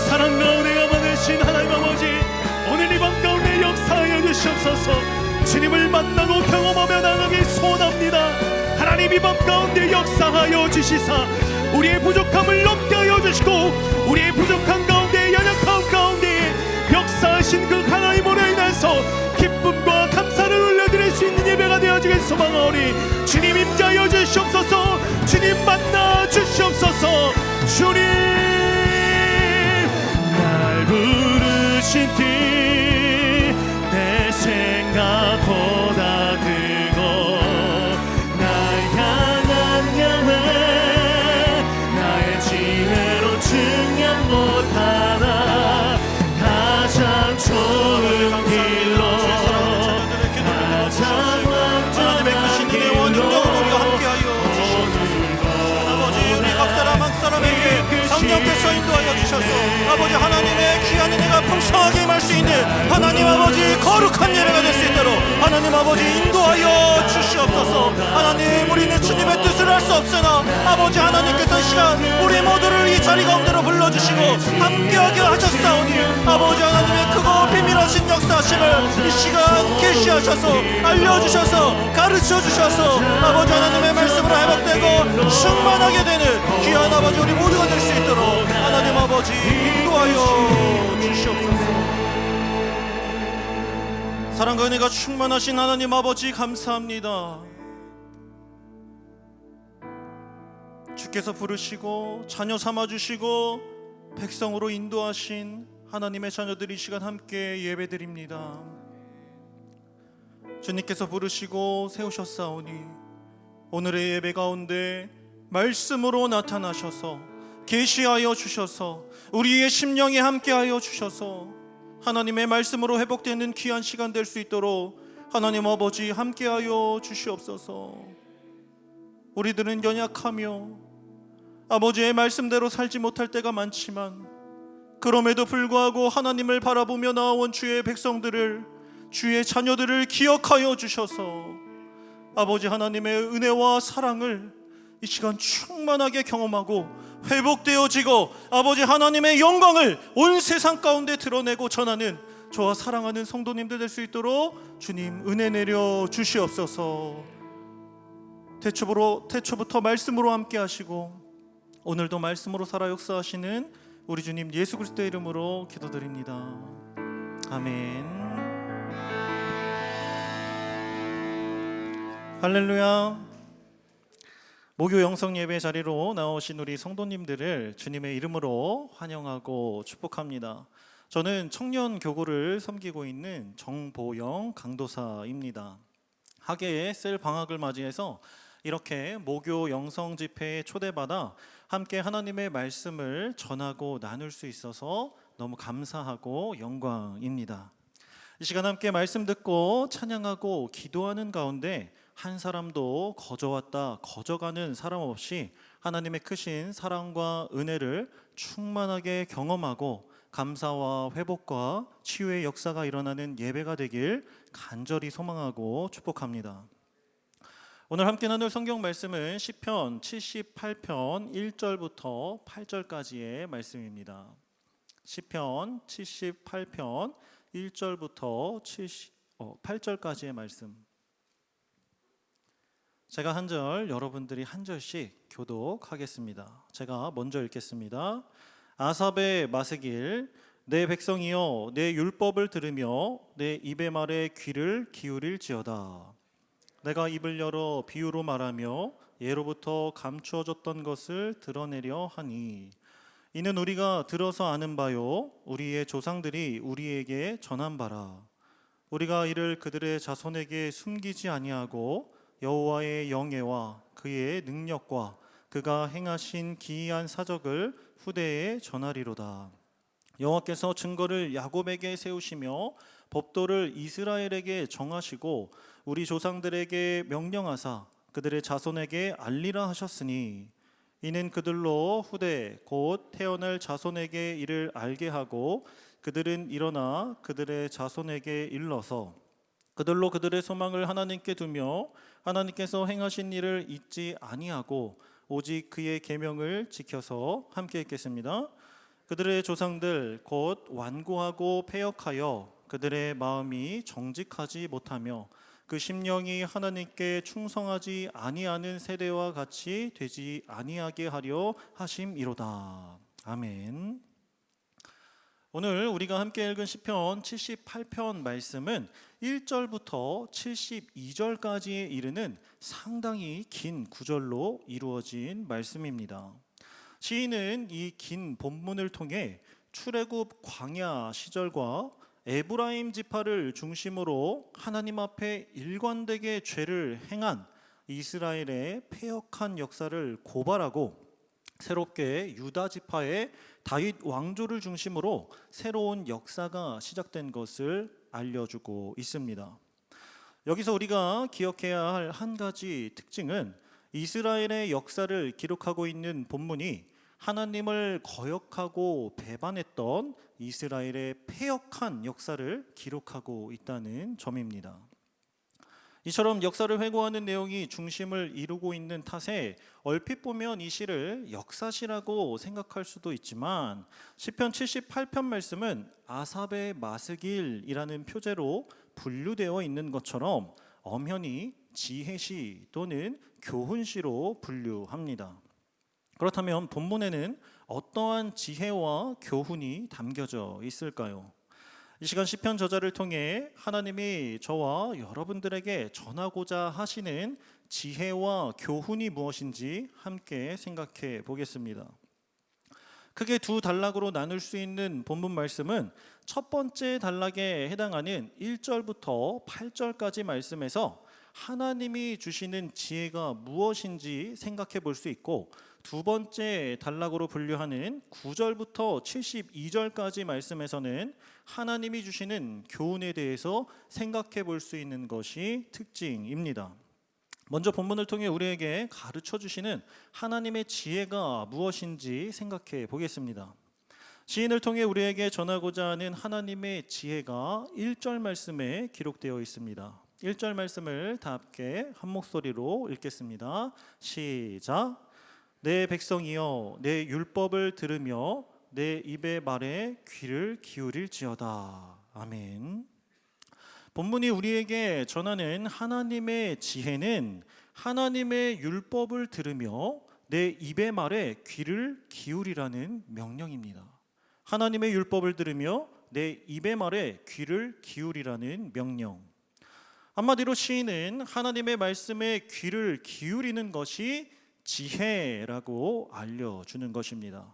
[SPEAKER 1] 사랑 가운데 많으신 하나님 아버지, 오늘 이 밤 가운데 역사하여 주시옵소서. 주님을 만나고 경험하며 나아가길 소원합니다. 하나님 이 밤 가운데 역사하여 주시사 우리의 부족함을 넘게 하여 주시고, 우리의 부족한 가운데, 연약함 가운데 역사하신 그 하나님으로 인해서 기쁨과 감사를 올려드릴 수 있는 예배가 되어지길 소망하오니 주님 임자여 주시옵소서. 주님 만나 주시옵소서. 주님,
[SPEAKER 3] 날 부르신 뜻 내 생각보다 크고 날 향한 야훼 나의 지혜로 증량 못하나 가장 좋은 길로 가장
[SPEAKER 5] 하나님의 크신
[SPEAKER 3] 완전한
[SPEAKER 5] 은혜와
[SPEAKER 3] 길로
[SPEAKER 5] 능력으로 우리가 함께하여 주시옵소서. 아버지, 우리 각 사람 각 사람에게 성령께서 인도하여 주셔서 아버지 하나님의 귀한 은혜가 풍성하게 임할 수 있는 하나님 아버지 거룩한 예배가 될 수 있도록 하나님 아버지 인도하여 주시옵소서. 하나님, 우리는 주님의 뜻을 알 수 없으나 아버지 하나님께서 이 시간 우리 모두를 이 자리 가운데로 불러주시고 함께하게 하셨사오니 아버지 하나님의 크고 비밀하신 역사하심을 이 시간 계시하셔서 알려주셔서 가르쳐주셔서 아버지 하나님의 말씀으로 회복되고 충만하게 되는 귀한 아버지 우리 모두가 될 수 있도록 하나님 아버지 인도하여 주시옵소서. 사랑과 은혜가 충만하신 하나님 아버지 감사합니다. 주께서 부르시고 자녀 삼아주시고 백성으로 인도하신 하나님의 자녀들이 이 시간 함께 예배드립니다. 주님께서 부르시고 세우셨사오니 오늘의 예배 가운데 말씀으로 나타나셔서 계시하여 주셔서 우리의 심령에 함께하여 주셔서 하나님의 말씀으로 회복되는 귀한 시간 될 수 있도록 하나님 아버지 함께하여 주시옵소서. 우리들은 연약하며 아버지의 말씀대로 살지 못할 때가 많지만 그럼에도 불구하고 하나님을 바라보며 나아온 주의 백성들을, 주의 자녀들을 기억하여 주셔서 아버지 하나님의 은혜와 사랑을 이 시간 충만하게 경험하고 회복되어지고 아버지 하나님의 영광을 온 세상 가운데 드러내고 전하는 저와 사랑하는 성도님들 될 수 있도록 주님 은혜 내려 주시옵소서. 태초부터 말씀으로 함께 하시고 오늘도 말씀으로 살아 역사하시는 우리 주님 예수 그리스도의 이름으로 기도드립니다. 아멘. 할렐루야. 목요 영성 예배 자리로 나오신 우리 성도님들을 주님의 이름으로 환영하고 축복합니다. 저는 청년 교구를 섬기고 있는 정보영 강도사입니다. 학예의 셀 방학을 맞이해서 이렇게 목요 영성 집회에 초대받아 함께 하나님의 말씀을 전하고 나눌 수 있어서 너무 감사하고 영광입니다. 이 시간 함께 말씀 듣고 찬양하고 기도하는 가운데 한 사람도 거저왔다 거저가는 사람 없이 하나님의 크신 사랑과 은혜를 충만하게 경험하고 감사와 회복과 치유의 역사가 일어나는 예배가 되길 간절히 소망하고 축복합니다. 오늘 함께 나눌 성경 말씀은 시편 78편 1절부터 8절까지의 말씀입니다. 시편 78편 1절부터 8절까지의 말씀. 제가 한 절, 여러분들이 한 절씩 교독하겠습니다. 제가 먼저 읽겠습니다. 아삽의 마스길, 내 백성이여 내 율법을 들으며 내 입의 말에 귀를 기울일지어다. 내가 입을 열어 비유로 말하며 예로부터 감추어졌던 것을 드러내려 하니 이는 우리가 들어서 아는 바요 우리의 조상들이 우리에게 전한 바라. 우리가 이를 그들의 자손에게 숨기지 아니하고 여호와의 영예와 그의 능력과 그가 행하신 기이한 사적을 후대에 전하리로다. 여호와께서 증거를 야곱에게 세우시며 법도를 이스라엘에게 정하시고 우리 조상들에게 명령하사 그들의 자손에게 알리라 하셨으니 이는 그들로 후대 곧 태어날 자손에게 이를 알게 하고 그들은 일어나 그들의 자손에게 일러서 그들로 그들의 소망을 하나님께 두며 하나님께서 행하신 일을 잊지 아니하고 오직 그의 계명을 지켜서 함께 읽겠습니다. 그들의 조상들 곧 완고하고 패역하여 그들의 마음이 정직하지 못하며 그 심령이 하나님께 충성하지 아니하는 세대와 같이 되지 아니하게 하려 하심이로다. 아멘. 오늘 우리가 함께 읽은 시편 78편 말씀은 1절부터 72절까지에 이르는 상당히 긴 구절로 이루어진 말씀입니다. 시인은 이 긴 본문을 통해 출애굽 광야 시절과 에브라임 지파를 중심으로 하나님 앞에 일관되게 죄를 행한 이스라엘의 패역한 역사를 고발하고 새롭게 유다 지파의 다윗 왕조를 중심으로 새로운 역사가 시작된 것을 알려주고 있습니다. 여기서 우리가 기억해야 할 한 가지 특징은 이스라엘의 역사를 기록하고 있는 본문이 하나님을 거역하고 배반했던 이스라엘의 패역한 역사를 기록하고 있다는 점입니다. 이처럼 역사를 회고하는 내용이 중심을 이루고 있는 탓에 얼핏 보면 이 시를 역사시라고 생각할 수도 있지만 시편 78편 말씀은 아삽의 마스길이라는 표제로 분류되어 있는 것처럼 엄연히 지혜시 또는 교훈시로 분류합니다. 그렇다면 본문에는 어떠한 지혜와 교훈이 담겨져 있을까요? 이 시간 시편 저자를 통해 하나님이 저와 여러분들에게 전하고자 하시는 지혜와 교훈이 무엇인지 함께 생각해 보겠습니다. 크게 두 단락으로 나눌 수 있는 본문 말씀은 첫 번째 단락에 해당하는 1절부터 8절까지 말씀에서 하나님이 주시는 지혜가 무엇인지 생각해 볼 수 있고, 두 번째 단락으로 분류하는 9절부터 72절까지 말씀에서는 하나님이 주시는 교훈에 대해서 생각해 볼 수 있는 것이 특징입니다. 먼저 본문을 통해 우리에게 가르쳐 주시는 하나님의 지혜가 무엇인지 생각해 보겠습니다. 시인을 통해 우리에게 전하고자 하는 하나님의 지혜가 1절 말씀에 기록되어 있습니다. 1절 말씀을 다 함께 한 목소리로 읽겠습니다. 시작. 내 백성이여 내 율법을 들으며 내 입의 말에 귀를 기울일지어다. 아멘. 본문이 우리에게 전하는 하나님의 지혜는 하나님의 율법을 들으며 내 입의 말에 귀를 기울이라는 명령입니다. 하나님의 율법을 들으며 내 입의 말에 귀를 기울이라는 명령. 한마디로 시인은 하나님의 말씀에 귀를 기울이는 것이 지혜라고 알려주는 것입니다.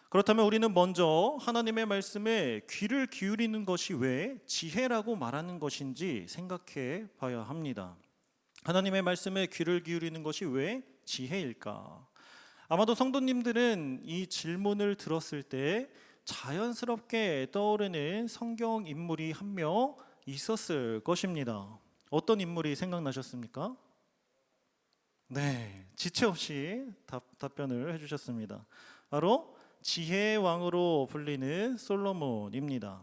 [SPEAKER 5] 그렇다면 우리는 먼저 하나님의 말씀에 귀를 기울이는 것이 왜 지혜라고 말하는 것인지 생각해 봐야 합니다. 하나님의 말씀에 귀를 기울이는 것이 왜 지혜일까? 아마도 성도님들은 이 질문을 들었을 때 자연스럽게 떠오르는 성경 인물이 한 명 있었을 것입니다. 어떤 인물이 생각나셨습니까? 네, 지체 없이 답변을 해주셨습니다. 바로 지혜의 왕으로 불리는 솔로몬입니다.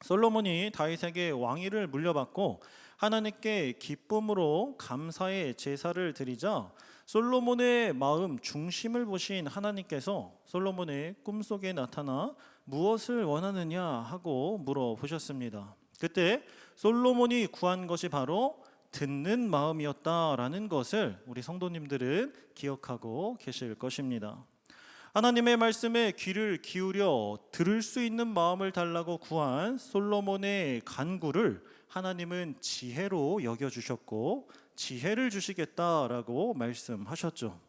[SPEAKER 5] 솔로몬이 다윗에게 왕위를 물려받고 하나님께 기쁨으로 감사의 제사를 드리자 솔로몬의 마음 중심을 보신 하나님께서 솔로몬의 꿈속에 나타나 무엇을 원하느냐 하고 물어보셨습니다. 그때 솔로몬이 구한 것이 바로 듣는 마음이었다라는 것을 우리 성도님들은 기억하고 계실 것입니다. 하나님의 말씀에 귀를 기울여 들을 수 있는 마음을 달라고 구한 솔로몬의 간구를 하나님은 지혜로 여겨주셨고 지혜를 주시겠다라고 말씀하셨죠.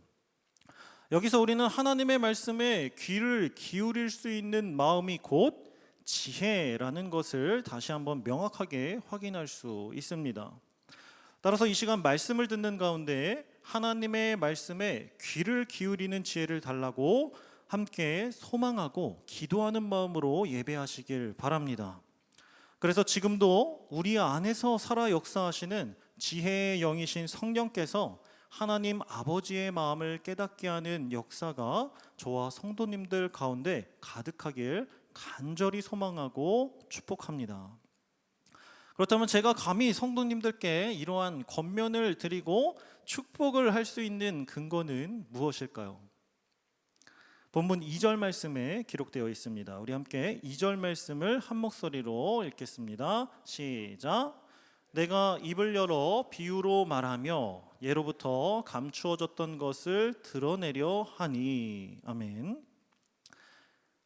[SPEAKER 5] 여기서 우리는 하나님의 말씀에 귀를 기울일 수 있는 마음이 곧 지혜라는 것을 다시 한번 명확하게 확인할 수 있습니다. 따라서 이 시간 말씀을 듣는 가운데 하나님의 말씀에 귀를 기울이는 지혜를 달라고 함께 소망하고 기도하는 마음으로 예배하시길 바랍니다. 그래서 지금도 우리 안에서 살아 역사하시는 지혜의 영이신 성령께서 하나님 아버지의 마음을 깨닫게 하는 역사가 저와 성도님들 가운데 가득하길 간절히 소망하고 축복합니다. 그렇다면 제가 감히 성도님들께 이러한 권면을 드리고 축복을 할 수 있는 근거는 무엇일까요? 본문 2절 말씀에 기록되어 있습니다. 우리 함께 2절 말씀을 한 목소리로 읽겠습니다. 시작. 내가 입을 열어 비유로 말하며 예로부터 감추어졌던 것을 드러내려 하니. 아멘.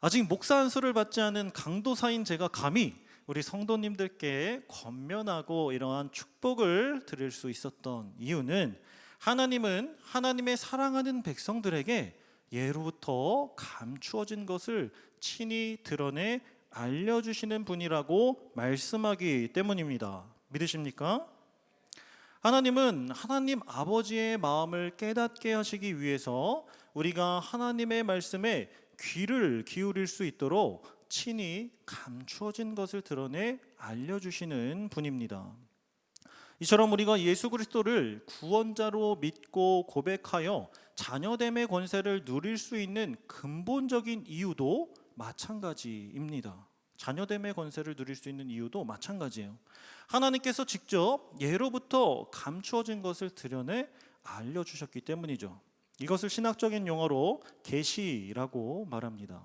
[SPEAKER 5] 아직 목사 안수를 받지 않은 강도사인 제가 감히 우리 성도님들께 권면하고 이러한 축복을 드릴 수 있었던 이유는, 하나님은 하나님의 사랑하는 백성들에게 예로부터 감추어진 것을 친히 드러내 알려주시는 분이라고 말씀하기 때문입니다. 믿으십니까? 하나님은 하나님 아버지의 마음을 깨닫게 하시기 위해서 우리가 하나님의 말씀에 귀를 기울일 수 있도록 친히 감추어진 것을 드러내 알려주시는 분입니다. 이처럼 우리가 예수 그리스도를 구원자로 믿고 고백하여 자녀됨의 권세를 누릴 수 있는 근본적인 이유도 마찬가지입니다. 자녀됨의 권세를 누릴 수 있는 이유도 마찬가지예요. 하나님께서 직접 예로부터 감추어진 것을 드러내 알려주셨기 때문이죠. 이것을 신학적인 용어로 계시라고 말합니다.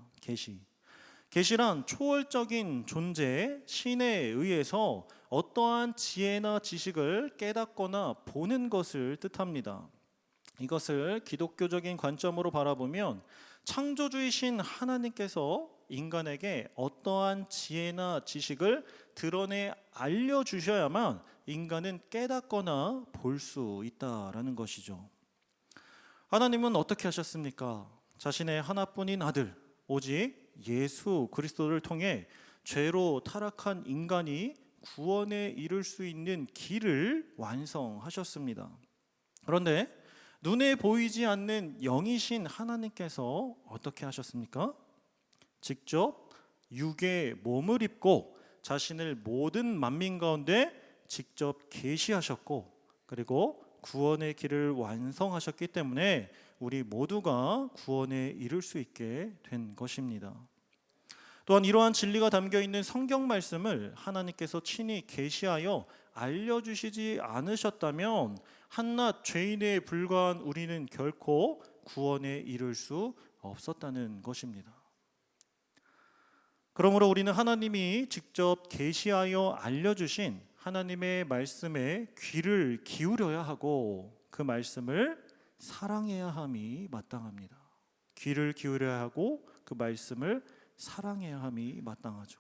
[SPEAKER 5] 계시란 초월적인 존재, 신에 의해서 어떠한 지혜나 지식을 깨닫거나 보는 것을 뜻합니다. 이것을 기독교적인 관점으로 바라보면 창조주이신 하나님께서 인간에게 어떠한 지혜나 지식을 드러내 알려주셔야만 인간은 깨닫거나 볼 수 있다라는 것이죠. 하나님은 어떻게 하셨습니까? 자신의 하나뿐인 아들, 오직 예수 그리스도를 통해 죄로 타락한 인간이 구원에 이를 수 있는 길을 완성하셨습니다. 그런데 눈에 보이지 않는 영이신 하나님께서 어떻게 하셨습니까? 직접 육의 몸을 입고 자신을 모든 만민 가운데 직접 계시하셨고, 그리고 구원의 길을 완성하셨기 때문에 우리 모두가 구원에 이를 수 있게 된 것입니다. 또한 이러한 진리가 담겨 있는 성경 말씀을 하나님께서 친히 계시하여 알려주시지 않으셨다면 한낱 죄인에 불과한 우리는 결코 구원에 이를 수 없었다는 것입니다. 그러므로 우리는 하나님이 직접 계시하여 알려주신 하나님의 말씀에 귀를 기울여야 하고 그 말씀을 사랑해야 함이 마땅합니다. 귀를 기울여야 하고 그 말씀을 사랑해야 함이 마땅하죠.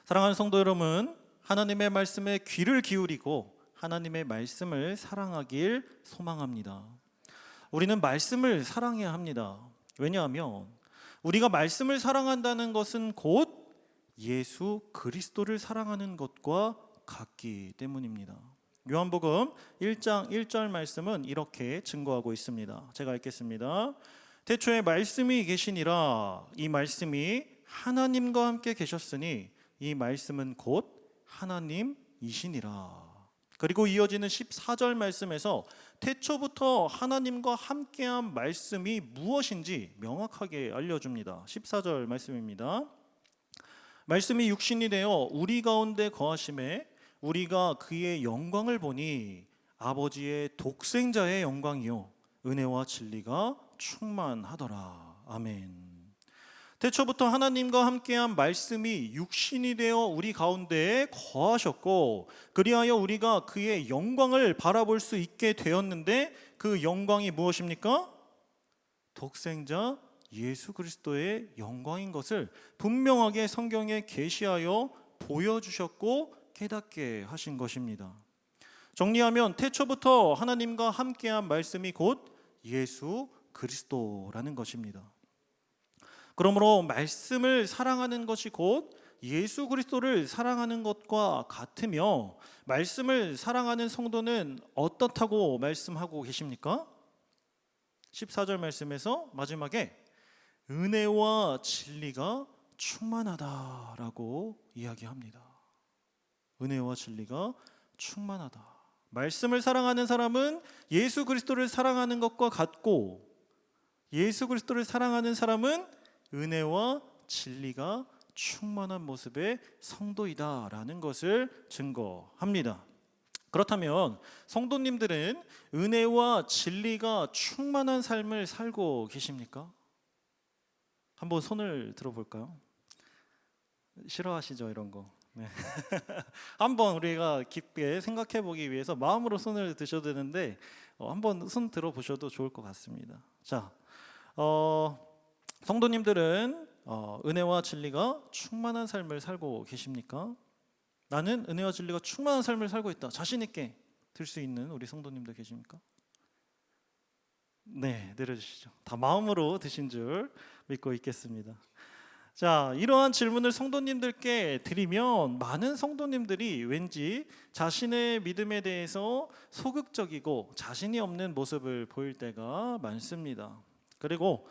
[SPEAKER 5] 사랑하는 성도 여러분, 하나님의 말씀에 귀를 기울이고 하나님의 말씀을 사랑하길 소망합니다. 우리는 말씀을 사랑해야 합니다. 왜냐하면 우리가 말씀을 사랑한다는 것은 곧 예수 그리스도를 사랑하는 것과 같기 때문입니다. 요한복음 1장 1절 말씀은 이렇게 증거하고 있습니다. 제가 읽겠습니다. 태초에 말씀이 계시니라. 이 말씀이 하나님과 함께 계셨으니 이 말씀은 곧 하나님이시니라. 그리고 이어지는 14절 말씀에서 태초부터 하나님과 함께한 말씀이 무엇인지 명확하게 알려줍니다. 14절 말씀입니다. 말씀이 육신이 되어 우리 가운데 거하심에 우리가 그의 영광을 보니 아버지의 독생자의 영광이요 은혜와 진리가 충만하더라. 아멘. 태초부터 하나님과 함께한 말씀이 육신이 되어 우리 가운데 거하셨고, 그리하여 우리가 그의 영광을 바라볼 수 있게 되었는데, 그 영광이 무엇입니까? 독생자 예수 그리스도의 영광인 것을 분명하게 성경에 계시하여 보여주셨고 깨닫게 하신 것입니다. 정리하면 태초부터 하나님과 함께한 말씀이 곧 예수 그리스도라는 것입니다. 그러므로 말씀을 사랑하는 것이 곧 예수 그리스도를 사랑하는 것과 같으며, 말씀을 사랑하는 성도는 어떻다고 말씀하고 계십니까? 14절 말씀에서 마지막에 은혜와 진리가 충만하다라고 이야기합니다. 은혜와 진리가 충만하다. 말씀을 사랑하는 사람은 예수 그리스도를 사랑하는 것과 같고, 예수 그리스도를 사랑하는 사람은 은혜와 진리가 충만한 모습의 성도이다라는 것을 증거합니다. 그렇다면 성도님들은 은혜와 진리가 충만한 삶을 살고 계십니까? 한번 손을 들어볼까요? 싫어하시죠, 이런 거? 네. 한번 우리가 깊게 생각해 보기 위해서 마음으로 손을 드셔도 되는데 한번 손 들어보셔도 좋을 것 같습니다. 자, 성도님들은 은혜와 진리가 충만한 삶을 살고 계십니까? 나는 은혜와 진리가 충만한 삶을 살고 있다, 자신 있게 들 수 있는 우리 성도님들 계십니까? 네, 내려주시죠. 다 마음으로 드신 줄 믿고 있겠습니다. 자, 이러한 질문을 성도님들께 드리면 많은 성도님들이 왠지 자신의 믿음에 대해서 소극적이고 자신이 없는 모습을 보일 때가 많습니다. 그리고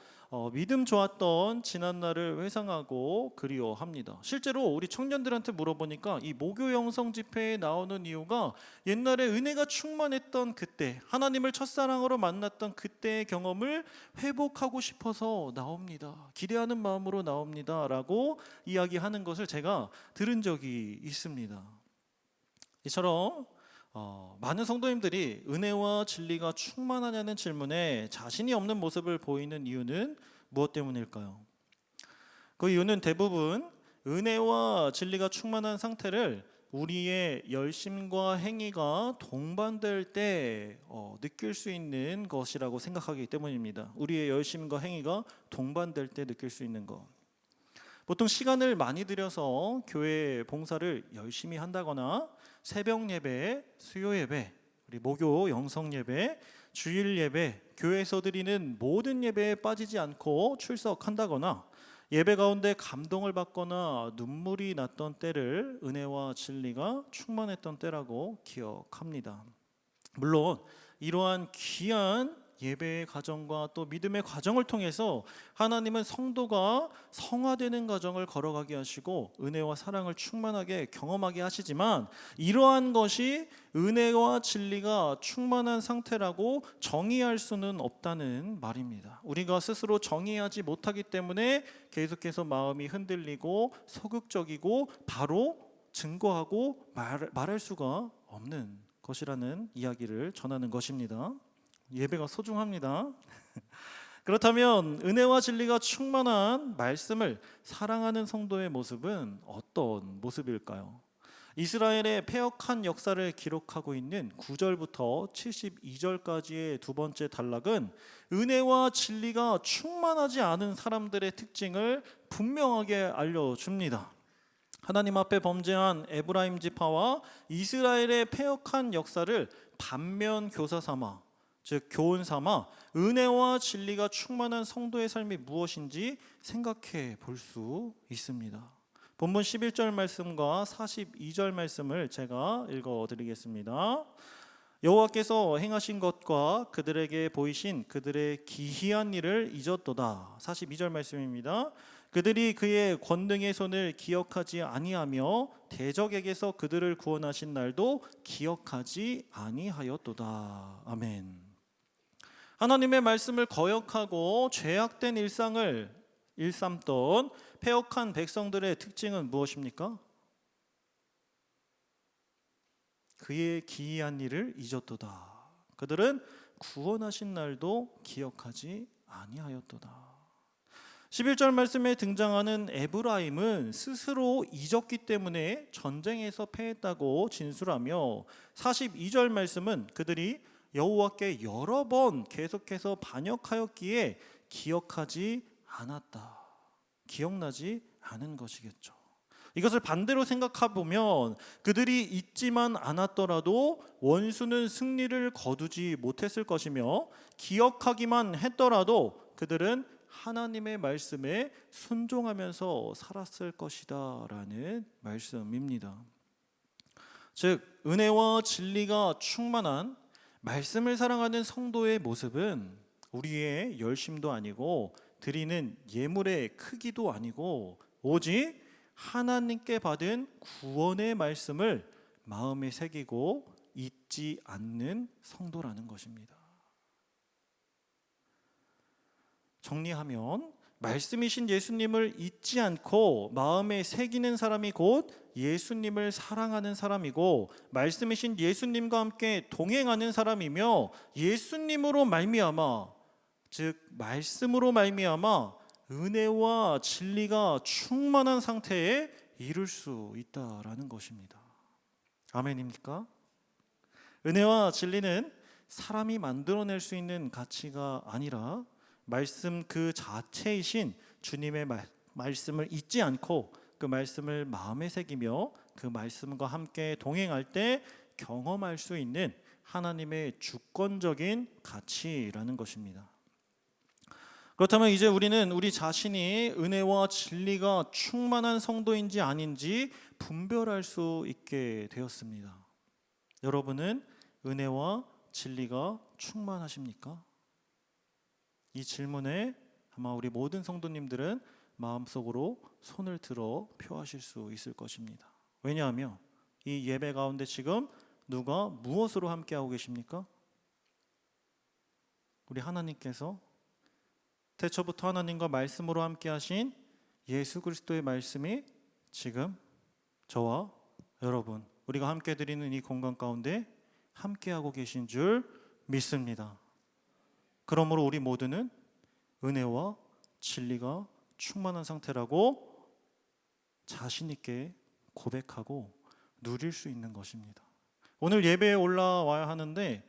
[SPEAKER 5] 믿음 좋았던 지난날을 회상하고 그리워합니다. 실제로 우리 청년들한테 물어보니까 이 목요 영성 집회에 나오는 이유가 옛날에 은혜가 충만했던 그때, 하나님을 첫사랑으로 만났던 그때의 경험을 회복하고 싶어서 나옵니다, 기대하는 마음으로 나옵니다 라고 이야기하는 것을 제가 들은 적이 있습니다. 이처럼 많은 성도님들이 은혜와 진리가 충만하냐는 질문에 자신이 없는 모습을 보이는 이유는 무엇 때문일까요? 그 이유는 대부분 은혜와 진리가 충만한 상태를 우리의 열심과 행위가 동반될 때 느낄 수 있는 것이라고 생각하기 때문입니다. 우리의 열심과 행위가 동반될 때 느낄 수 있는 것. 보통 시간을 많이 들여서 교회 봉사를 열심히 한다거나 새벽 예배, 수요 예배, 우리 목요 영성 예배, 주일 예배, 교회에서 드리는 모든 예배에 빠지지 않고 출석한다거나 예배 가운데 감동을 받거나 눈물이 났던 때를 은혜와 진리가 충만했던 때라고 기억합니다. 물론 이러한 귀한 예배의 과정과 또 믿음의 과정을 통해서 하나님은 성도가 성화되는 과정을 걸어가게 하시고 은혜와 사랑을 충만하게 경험하게 하시지만, 이러한 것이 은혜와 진리가 충만한 상태라고 정의할 수는 없다는 말입니다. 우리가 스스로 정의하지 못하기 때문에 계속해서 마음이 흔들리고 소극적이고 바로 증거하고 말할 수가 없는 것이라는 이야기를 전하는 것입니다. 예배가 소중합니다. 그렇다면 은혜와 진리가 충만한 말씀을 사랑하는 성도의 모습은 어떤 모습일까요? 이스라엘의 패역한 역사를 기록하고 있는 9절부터 72절까지의 두 번째 단락은 은혜와 진리가 충만하지 않은 사람들의 특징을 분명하게 알려줍니다. 하나님 앞에 범죄한 에브라임 지파와 이스라엘의 패역한 역사를 반면 교사 삼아, 즉 교훈 삼아 은혜와 진리가 충만한 성도의 삶이 무엇인지 생각해 볼 수 있습니다. 본문 11절 말씀과 42절 말씀을 제가 읽어드리겠습니다. 여호와께서 행하신 것과 그들에게 보이신 그들의 기이한 일을 잊었도다. 42절 말씀입니다. 그들이 그의 권능의 손을 기억하지 아니하며 대적에게서 그들을 구원하신 날도 기억하지 아니하였도다. 아멘. 하나님의 말씀을 거역하고 죄악된 일상을 일삼던 패역한 백성들의 특징은 무엇입니까? 그의 기이한 일을 잊었도다. 그들은 구원하신 날도 기억하지 아니하였도다. 11절 말씀에 등장하는 에브라임은 스스로 잊었기 때문에 전쟁에서 패했다고 진술하며, 42절 말씀은 그들이 여호와께 여러 번 계속해서 반역하였기에 기억하지 않았다, 기억나지 않은 것이겠죠. 이것을 반대로 생각해 보면 그들이 잊지만 않았더라도 원수는 승리를 거두지 못했을 것이며, 기억하기만 했더라도 그들은 하나님의 말씀에 순종하면서 살았을 것이다 라는 말씀입니다. 즉 은혜와 진리가 충만한 말씀을 사랑하는 성도의 모습은 우리의 열심도 아니고 드리는 예물의 크기도 아니고 오직 하나님께 받은 구원의 말씀을 마음에 새기고 잊지 않는 성도라는 것입니다. 정리하면 말씀이신 예수님을 잊지 않고 마음에 새기는 사람이 곧 예수님을 사랑하는 사람이고, 말씀이신 예수님과 함께 동행하는 사람이며, 예수님으로 말미암아, 즉 말씀으로 말미암아 은혜와 진리가 충만한 상태에 이룰 수 있다라는 것입니다. 아멘입니까? 은혜와 진리는 사람이 만들어낼 수 있는 가치가 아니라 말씀 그 자체이신 주님의 말씀을 잊지 않고 그 말씀을 마음에 새기며 그 말씀과 함께 동행할 때 경험할 수 있는 하나님의 주권적인 가치라는 것입니다. 그렇다면 이제 우리는 우리 자신이 은혜와 진리가 충만한 성도인지 아닌지 분별할 수 있게 되었습니다. 여러분은 은혜와 진리가 충만하십니까? 이 질문에 아마 우리 모든 성도님들은 마음속으로 손을 들어 표하실 수 있을 것입니다. 왜냐하면 이 예배 가운데 지금 누가 무엇으로 함께하고 계십니까? 우리 하나님께서 태초부터 하나님과 말씀으로 함께하신 예수 그리스도의 말씀이 지금 저와 여러분, 우리가 함께 드리는 이 공간 가운데 함께하고 계신 줄 믿습니다. 그러므로 우리 모두는 은혜와 진리가 충만한 상태라고 자신 있게 고백하고 누릴 수 있는 것입니다. 오늘 예배에 올라와야 하는데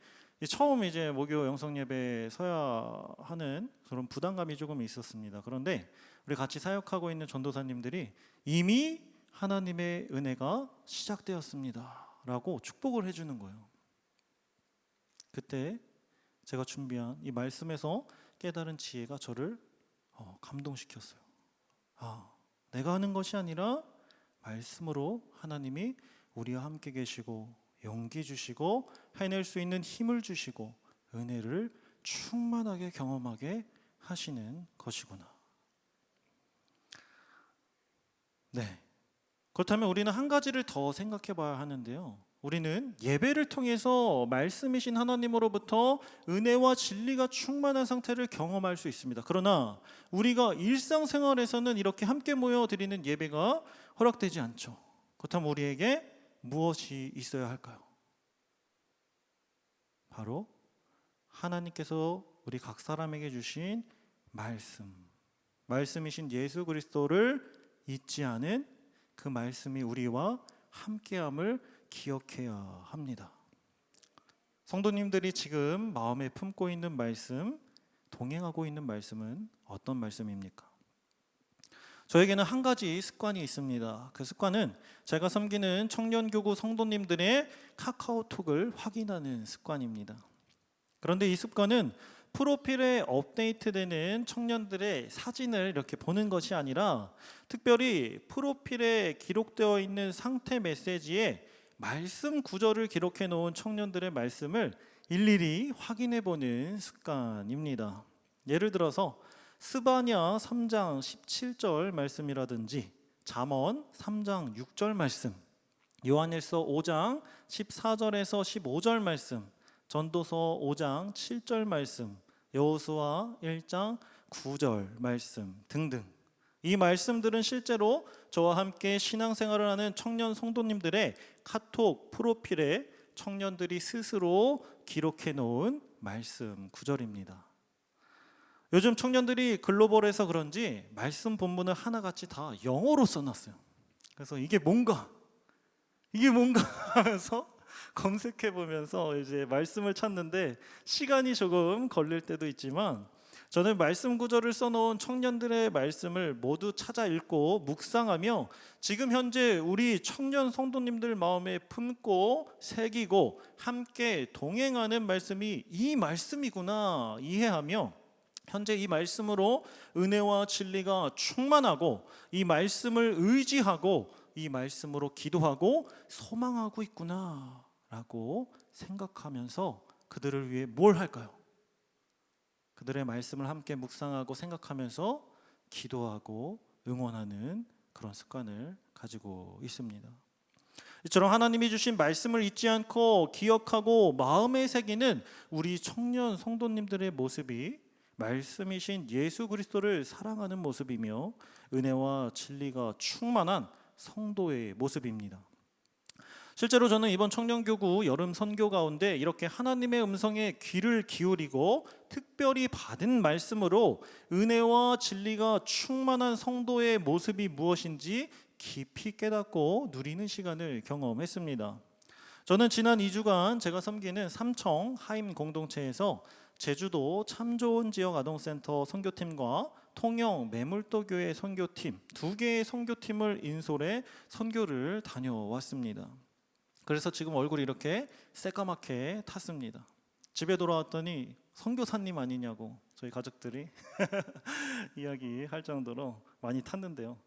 [SPEAKER 5] 처음 이제 목요 영성 예배에 서야 하는 그런 부담감이 조금 있었습니다. 그런데 우리 같이 사역하고 있는 전도사님들이 이미 하나님의 은혜가 시작되었습니다 라고 축복을 해주는 거예요. 그때 제가 준비한 이 말씀에서 깨달은 지혜가 저를 감동시켰어요. 내가 하는 것이 아니라 말씀으로 하나님이 우리와 함께 계시고 용기 주시고 해낼 수 있는 힘을 주시고 은혜를 충만하게 경험하게 하시는 것이구나. 네. 그렇다면 우리는 한 가지를 더 생각해 봐야 하는데요. 우리는 예배를 통해서 말씀이신 하나님으로부터 은혜와 진리가 충만한 상태를 경험할 수 있습니다. 그러나 우리가 일상생활에서는 이렇게 함께 모여 드리는 예배가 허락되지 않죠. 그렇다면 우리에게 무엇이 있어야 할까요? 바로 하나님께서 우리 각 사람에게 주신 말씀이신 예수 그리스도를 잊지 않은 그 말씀이 우리와 함께함을 기억해야 합니다. 성도님들이 지금 마음에 품고 있는 말씀, 동행하고 있는 말씀은 어떤 말씀입니까? 저에게는 한 가지 습관이 있습니다. 그 습관은 제가 섬기는 청년교구 성도님들의 카카오톡을 확인하는 습관입니다. 그런데 이 습관은 프로필에 업데이트되는 청년들의 사진을 이렇게 보는 것이 아니라 특별히 프로필에 기록되어 있는 상태 메시지에 말씀 구절을 기록해 놓은 청년들의 말씀을 일일이 확인해 보는 습관입니다. 예를 들어서 스바냐 3장 17절 말씀이라든지 잠언 3장 6절 말씀, 요한일서 5장 14절에서 15절 말씀, 전도서 5장 7절 말씀, 여호수아 1장 9절 말씀 등등. 이 말씀들은 실제로 저와 함께 신앙생활을 하는 청년 성도님들의 카톡 프로필에 청년들이 스스로 기록해 놓은 말씀 구절입니다. 요즘 청년들이 글로벌해서 그런지 말씀 본문을 하나같이 다 영어로 써놨어요. 그래서 이게 뭔가 하면서 검색해 보면서 이제 말씀을 찾는데 시간이 조금 걸릴 때도 있지만 저는 말씀 구절을 써놓은 청년들의 말씀을 모두 찾아 읽고 묵상하며 지금 현재 우리 청년 성도님들 마음에 품고 새기고 함께 동행하는 말씀이 이 말씀이구나 이해하며 현재 이 말씀으로 은혜와 진리가 충만하고 이 말씀을 의지하고 이 말씀으로 기도하고 소망하고 있구나 라고 생각하면서 그들을 위해 뭘 할까요? 그들의 말씀을 함께 묵상하고 생각하면서 기도하고 응원하는 그런 습관을 가지고 있습니다. 이처럼 하나님이 주신 말씀을 잊지 않고 기억하고 마음에 새기는 우리 청년 성도님들의 모습이 말씀이신 예수 그리스도를 사랑하는 모습이며 은혜와 진리가 충만한 성도의 모습입니다. 실제로 저는 이번 청년교구 여름 선교 가운데 이렇게 하나님의 음성에 귀를 기울이고 특별히 받은 말씀으로 은혜와 진리가 충만한 성도의 모습이 무엇인지 깊이 깨닫고 누리는 시간을 경험했습니다. 저는 지난 2주간 제가 섬기는 삼청 하임 공동체에서 제주도 참 좋은 지역 아동센터 선교팀과 통영 매물도교회 선교팀 2개의 선교팀을 인솔해 선교를 다녀왔습니다. 그래서 지금 얼굴이 이렇게 새까맣게 탔습니다. 집에 돌아왔더니 선교사님 아니냐고 저희 가족들이 이야기할 정도로 많이 탔는데요.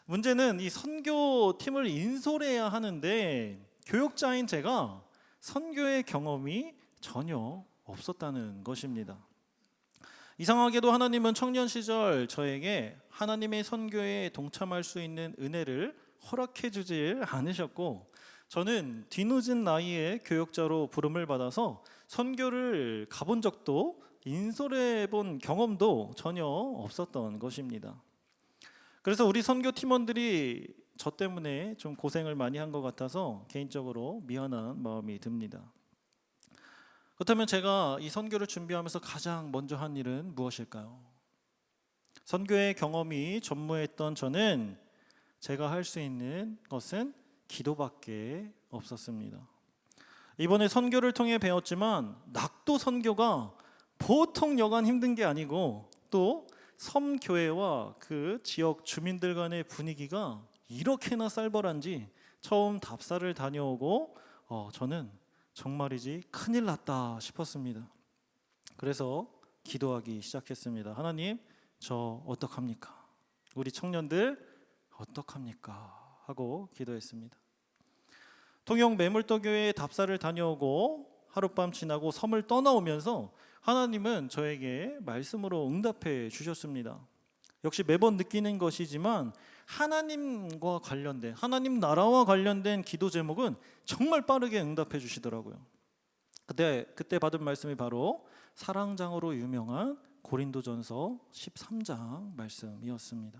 [SPEAKER 5] 문제는 이 선교팀을 인솔해야 하는데 교역자인 제가 선교의 경험이 전혀 없었다는 것입니다. 이상하게도 하나님은 청년 시절 저에게 하나님의 선교에 동참할 수 있는 은혜를 허락해 주질 않으셨고 저는 뒤늦은 나이에 교역자로 부름을 받아서 선교를 가본 적도 인솔해 본 경험도 전혀 없었던 것입니다. 그래서 우리 선교 팀원들이 저 때문에 좀 고생을 많이 한 것 같아서 개인적으로 미안한 마음이 듭니다. 그렇다면 제가 이 선교를 준비하면서 가장 먼저 한 일은 무엇일까요? 선교의 경험이 전무했던 저는 제가 할 수 있는 것은 기도밖에 없었습니다. 이번에 선교를 통해 배웠지만 낙도 선교가 보통 여간 힘든 게 아니고 또 섬교회와 그 지역 주민들 간의 분위기가 이렇게나 쌀벌한지 처음 답사를 다녀오고 저는 정말이지 큰일 났다 싶었습니다. 그래서 기도하기 시작했습니다. 하나님, 저 어떡합니까? 우리 청년들 어떡합니까? 하고 기도했습니다. 통영 매물도교회에 답사를 다녀오고 하룻밤 지나고 섬을 떠나오면서 하나님은 저에게 말씀으로 응답해 주셨습니다. 역시 매번 느끼는 것이지만 하나님과 관련된 하나님 나라와 관련된 기도 제목은 정말 빠르게 응답해 주시더라고요. 그때 받은 말씀이 바로 사랑장으로 유명한 고린도전서 13장 말씀이었습니다.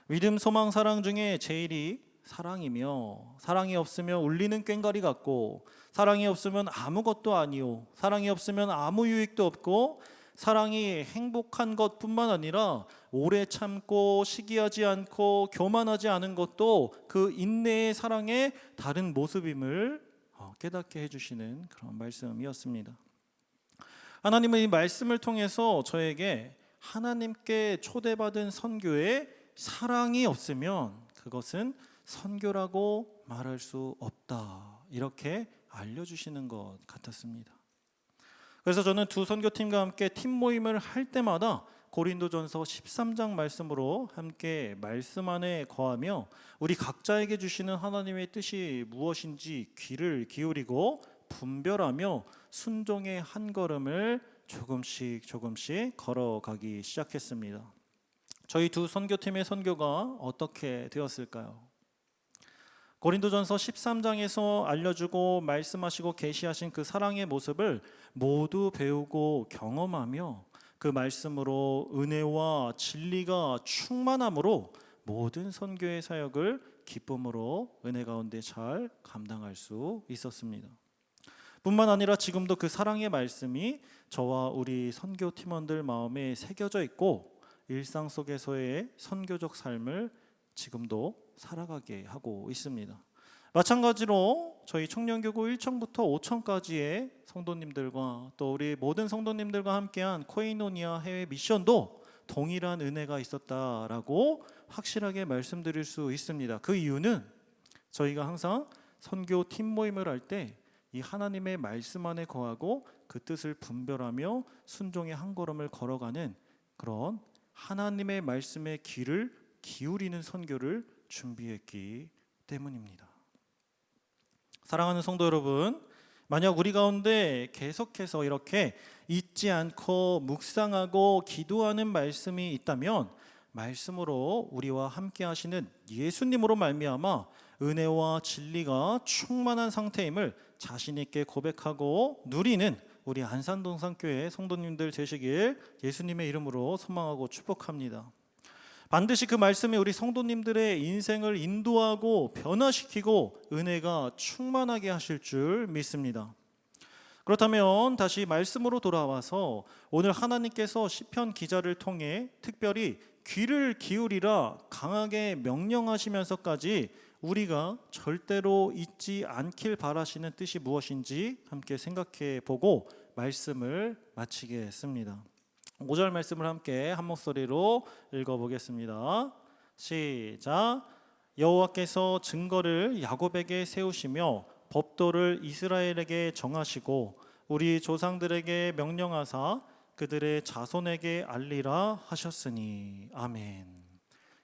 [SPEAKER 5] 믿음, 소망, 사랑 중에 제일이 사랑이며 사랑이 없으면 울리는 꽹과리 같고 사랑이 없으면 아무것도 아니오 사랑이 없으면 아무 유익도 없고 사랑이 행복한 것뿐만 아니라 오래 참고 시기하지 않고 교만하지 않은 것도 그 인내의 사랑의 다른 모습임을 깨닫게 해주시는 그런 말씀이었습니다. 하나님은 이 말씀을 통해서 저에게 하나님께 초대받은 선교에 사랑이 없으면 그것은 선교라고 말할 수 없다 이렇게 알려주시는 것 같았습니다. 그래서 저는 두 선교팀과 함께 팀 모임을 할 때마다 고린도전서 13장 말씀으로 함께 말씀 안에 거하며 우리 각자에게 주시는 하나님의 뜻이 무엇인지 귀를 기울이고 분별하며 순종의 한 걸음을 조금씩 걸어가기 시작했습니다. 저희 두 선교팀의 선교가 어떻게 되었을까요? 고린도전서 13장에서 알려주고 말씀하시고 계시하신 그 사랑의 모습을 모두 배우고 경험하며 그 말씀으로 은혜와 진리가 충만함으로 모든 선교의 사역을 기쁨으로 은혜 가운데 잘 감당할 수 있었습니다. 뿐만 아니라 지금도 그 사랑의 말씀이 저와 우리 선교 팀원들 마음에 새겨져 있고 일상 속에서의 선교적 삶을 지금도 살아가게 하고 있습니다. 마찬가지로 저희 청년교구 1청부터 5청까지의 성도님들과 또 우리 모든 성도님들과 함께한 코이노니아 해외 미션도 동일한 은혜가 있었다라고 확실하게 말씀드릴 수 있습니다. 그 이유는 저희가 항상 선교 팀 모임을 할 때 이 하나님의 말씀 안에 거하고 그 뜻을 분별하며 순종의 한 걸음을 걸어가는 그런 하나님의 말씀에 귀를 기울이는 선교를 준비했기 때문입니다. 사랑하는 성도 여러분, 만약 우리 가운데 계속해서 이렇게 잊지 않고 묵상하고 기도하는 말씀이 있다면 말씀으로 우리와 함께 하시는 예수님으로 말미암아 은혜와 진리가 충만한 상태임을 자신 있게 고백하고 누리는 우리 안산동산교회 성도님들 되시길 예수님의 이름으로 소망하고 축복합니다. 반드시 그 말씀이 우리 성도님들의 인생을 인도하고 변화시키고 은혜가 충만하게 하실 줄 믿습니다. 그렇다면 다시 말씀으로 돌아와서 오늘 하나님께서 시편 기자를 통해 특별히 귀를 기울이라 강하게 명령하시면서까지 우리가 절대로 잊지 않길 바라시는 뜻이 무엇인지 함께 생각해 보고 말씀을 마치겠습니다. 5절 말씀을 함께 한 목소리로 읽어보겠습니다. 시작. 여호와께서 증거를 야곱에게 세우시며 법도를 이스라엘에게 정하시고 우리 조상들에게 명령하사 그들의 자손에게 알리라 하셨으니. 아멘.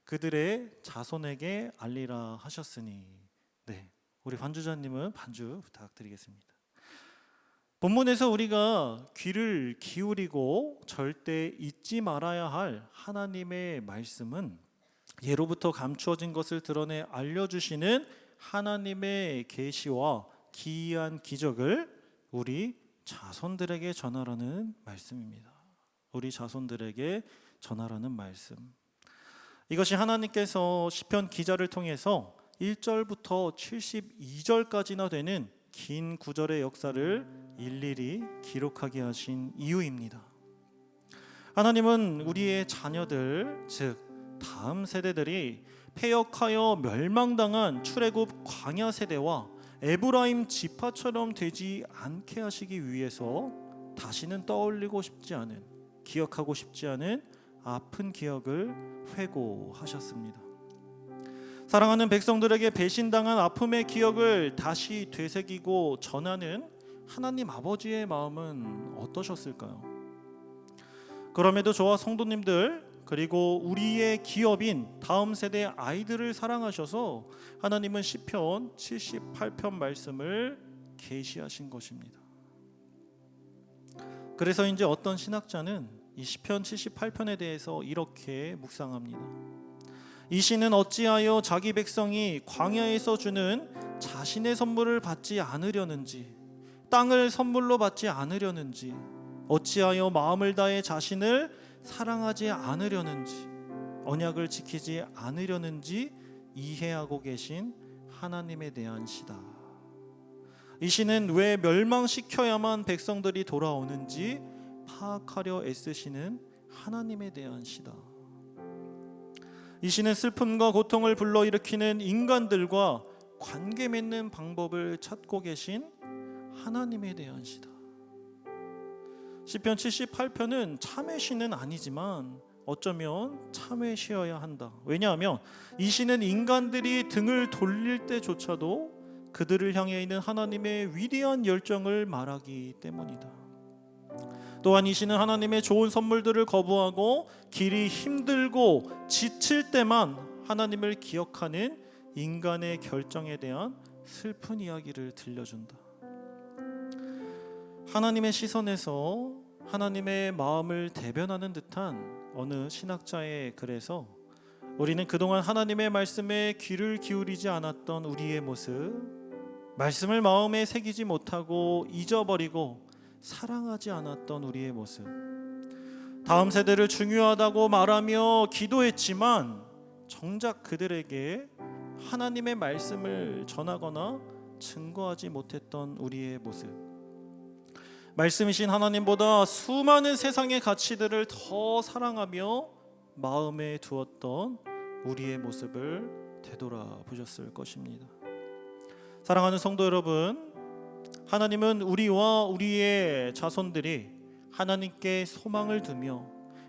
[SPEAKER 5] 그들의 자손에게 알리라 하셨으니. 네, 우리 반주자님은 반주 부탁드리겠습니다. 본문에서 우리가 귀를 기울이고 절대 잊지 말아야 할 하나님의 말씀은 예로부터 감추어진 것을 드러내 알려주시는 하나님의 계시와 기이한 기적을 우리 자손들에게 전하라는 말씀입니다. 우리 자손들에게 전하라는 말씀. 이것이 하나님께서 시편 기자를 통해서 1절부터 72절까지나 되는 긴 구절의 역사를 일일이 기록하게 하신 이유입니다. 하나님은 우리의 자녀들, 즉 다음 세대들이 패역하여 멸망당한 출애굽 광야 세대와 에브라임 지파처럼 되지 않게 하시기 위해서 다시는 떠올리고 싶지 않은, 기억하고 싶지 않은 아픈 기억을 회고하셨습니다. 사랑하는 백성들에게 배신당한 아픔의 기억을 다시 되새기고 전하는 하나님 아버지의 마음은 어떠셨을까요? 그럼에도 저와 성도님들 그리고 우리의 기업인 다음 세대 아이들을 사랑하셔서 하나님은 시편 78편 말씀을 계시하신 것입니다. 그래서 이제 어떤 신학자는 이 시편 78편에 대해서 이렇게 묵상합니다. 이 시는 어찌하여 자기 백성이 광야에서 주는 자신의 선물을 받지 않으려는지, 땅을 선물로 받지 않으려는지, 어찌하여 마음을 다해 자신을 사랑하지 않으려는지, 언약을 지키지 않으려는지 이해하고 계신 하나님에 대한 시다. 이 시는 왜 멸망시켜야만 백성들이 돌아오는지 파악하려 애쓰시는 하나님에 대한 시다. 이 시는 슬픔과 고통을 불러일으키는 인간들과 관계 맺는 방법을 찾고 계신 하나님에 대한 시다. 시편 78편은 참회 시는 아니지만 어쩌면 참회 시여야 한다. 왜냐하면 이 시는 인간들이 등을 돌릴 때조차도 그들을 향해 있는 하나님의 위대한 열정을 말하기 때문이다. 또한 이 시는 하나님의 좋은 선물들을 거부하고 길이 힘들고 지칠 때만 하나님을 기억하는 인간의 결정에 대한 슬픈 이야기를 들려준다. 하나님의 시선에서 하나님의 마음을 대변하는 듯한 어느 신학자의 글에서 우리는 그동안 하나님의 말씀에 귀를 기울이지 않았던 우리의 모습, 말씀을 마음에 새기지 못하고 잊어버리고 사랑하지 않았던 우리의 모습, 다음 세대를 중요하다고 말하며 기도했지만 정작 그들에게 하나님의 말씀을 전하거나 증거하지 못했던 우리의 모습, 말씀이신 하나님보다 수많은 세상의 가치들을 더 사랑하며 마음에 두었던 우리의 모습을 되돌아보셨을 것입니다. 사랑하는 성도 여러분, 하나님은 우리와 우리의 자손들이 하나님께 소망을 두며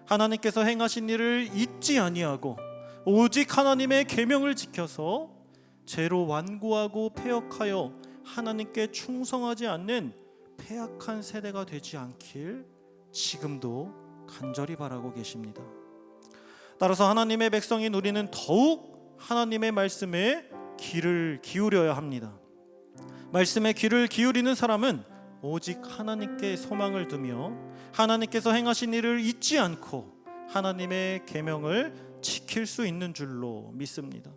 [SPEAKER 5] 하나님께서 행하신 일을 잊지 아니하고 오직 하나님의 계명을 지켜서 죄로 완고하고 패역하여 하나님께 충성하지 않는 패약한 세대가 되지 않길 지금도 간절히 바라고 계십니다. 따라서 하나님의 백성인 우리는 더욱 하나님의 말씀에 귀를 기울여야 합니다. 말씀에 귀를 기울이는 사람은 오직 하나님께 소망을 두며 하나님께서 행하신 일을 잊지 않고 하나님의 계명을 지킬 수 있는 줄로 믿습니다.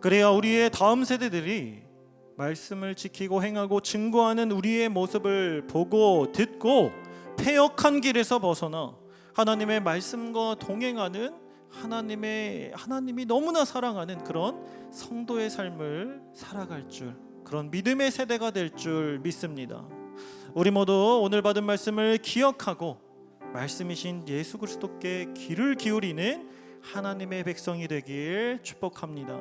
[SPEAKER 5] 그래야 우리의 다음 세대들이 말씀을 지키고 행하고 증거하는 우리의 모습을 보고 듣고 패역한 길에서 벗어나 하나님의 말씀과 동행하는 하나님이 너무나 사랑하는 그런 성도의 삶을 살아갈 줄, 그런 믿음의 세대가 될 줄 믿습니다. 우리 모두 오늘 받은 말씀을 기억하고 말씀이신 예수 그리스도께 귀를 기울이는 하나님의 백성이 되길 축복합니다.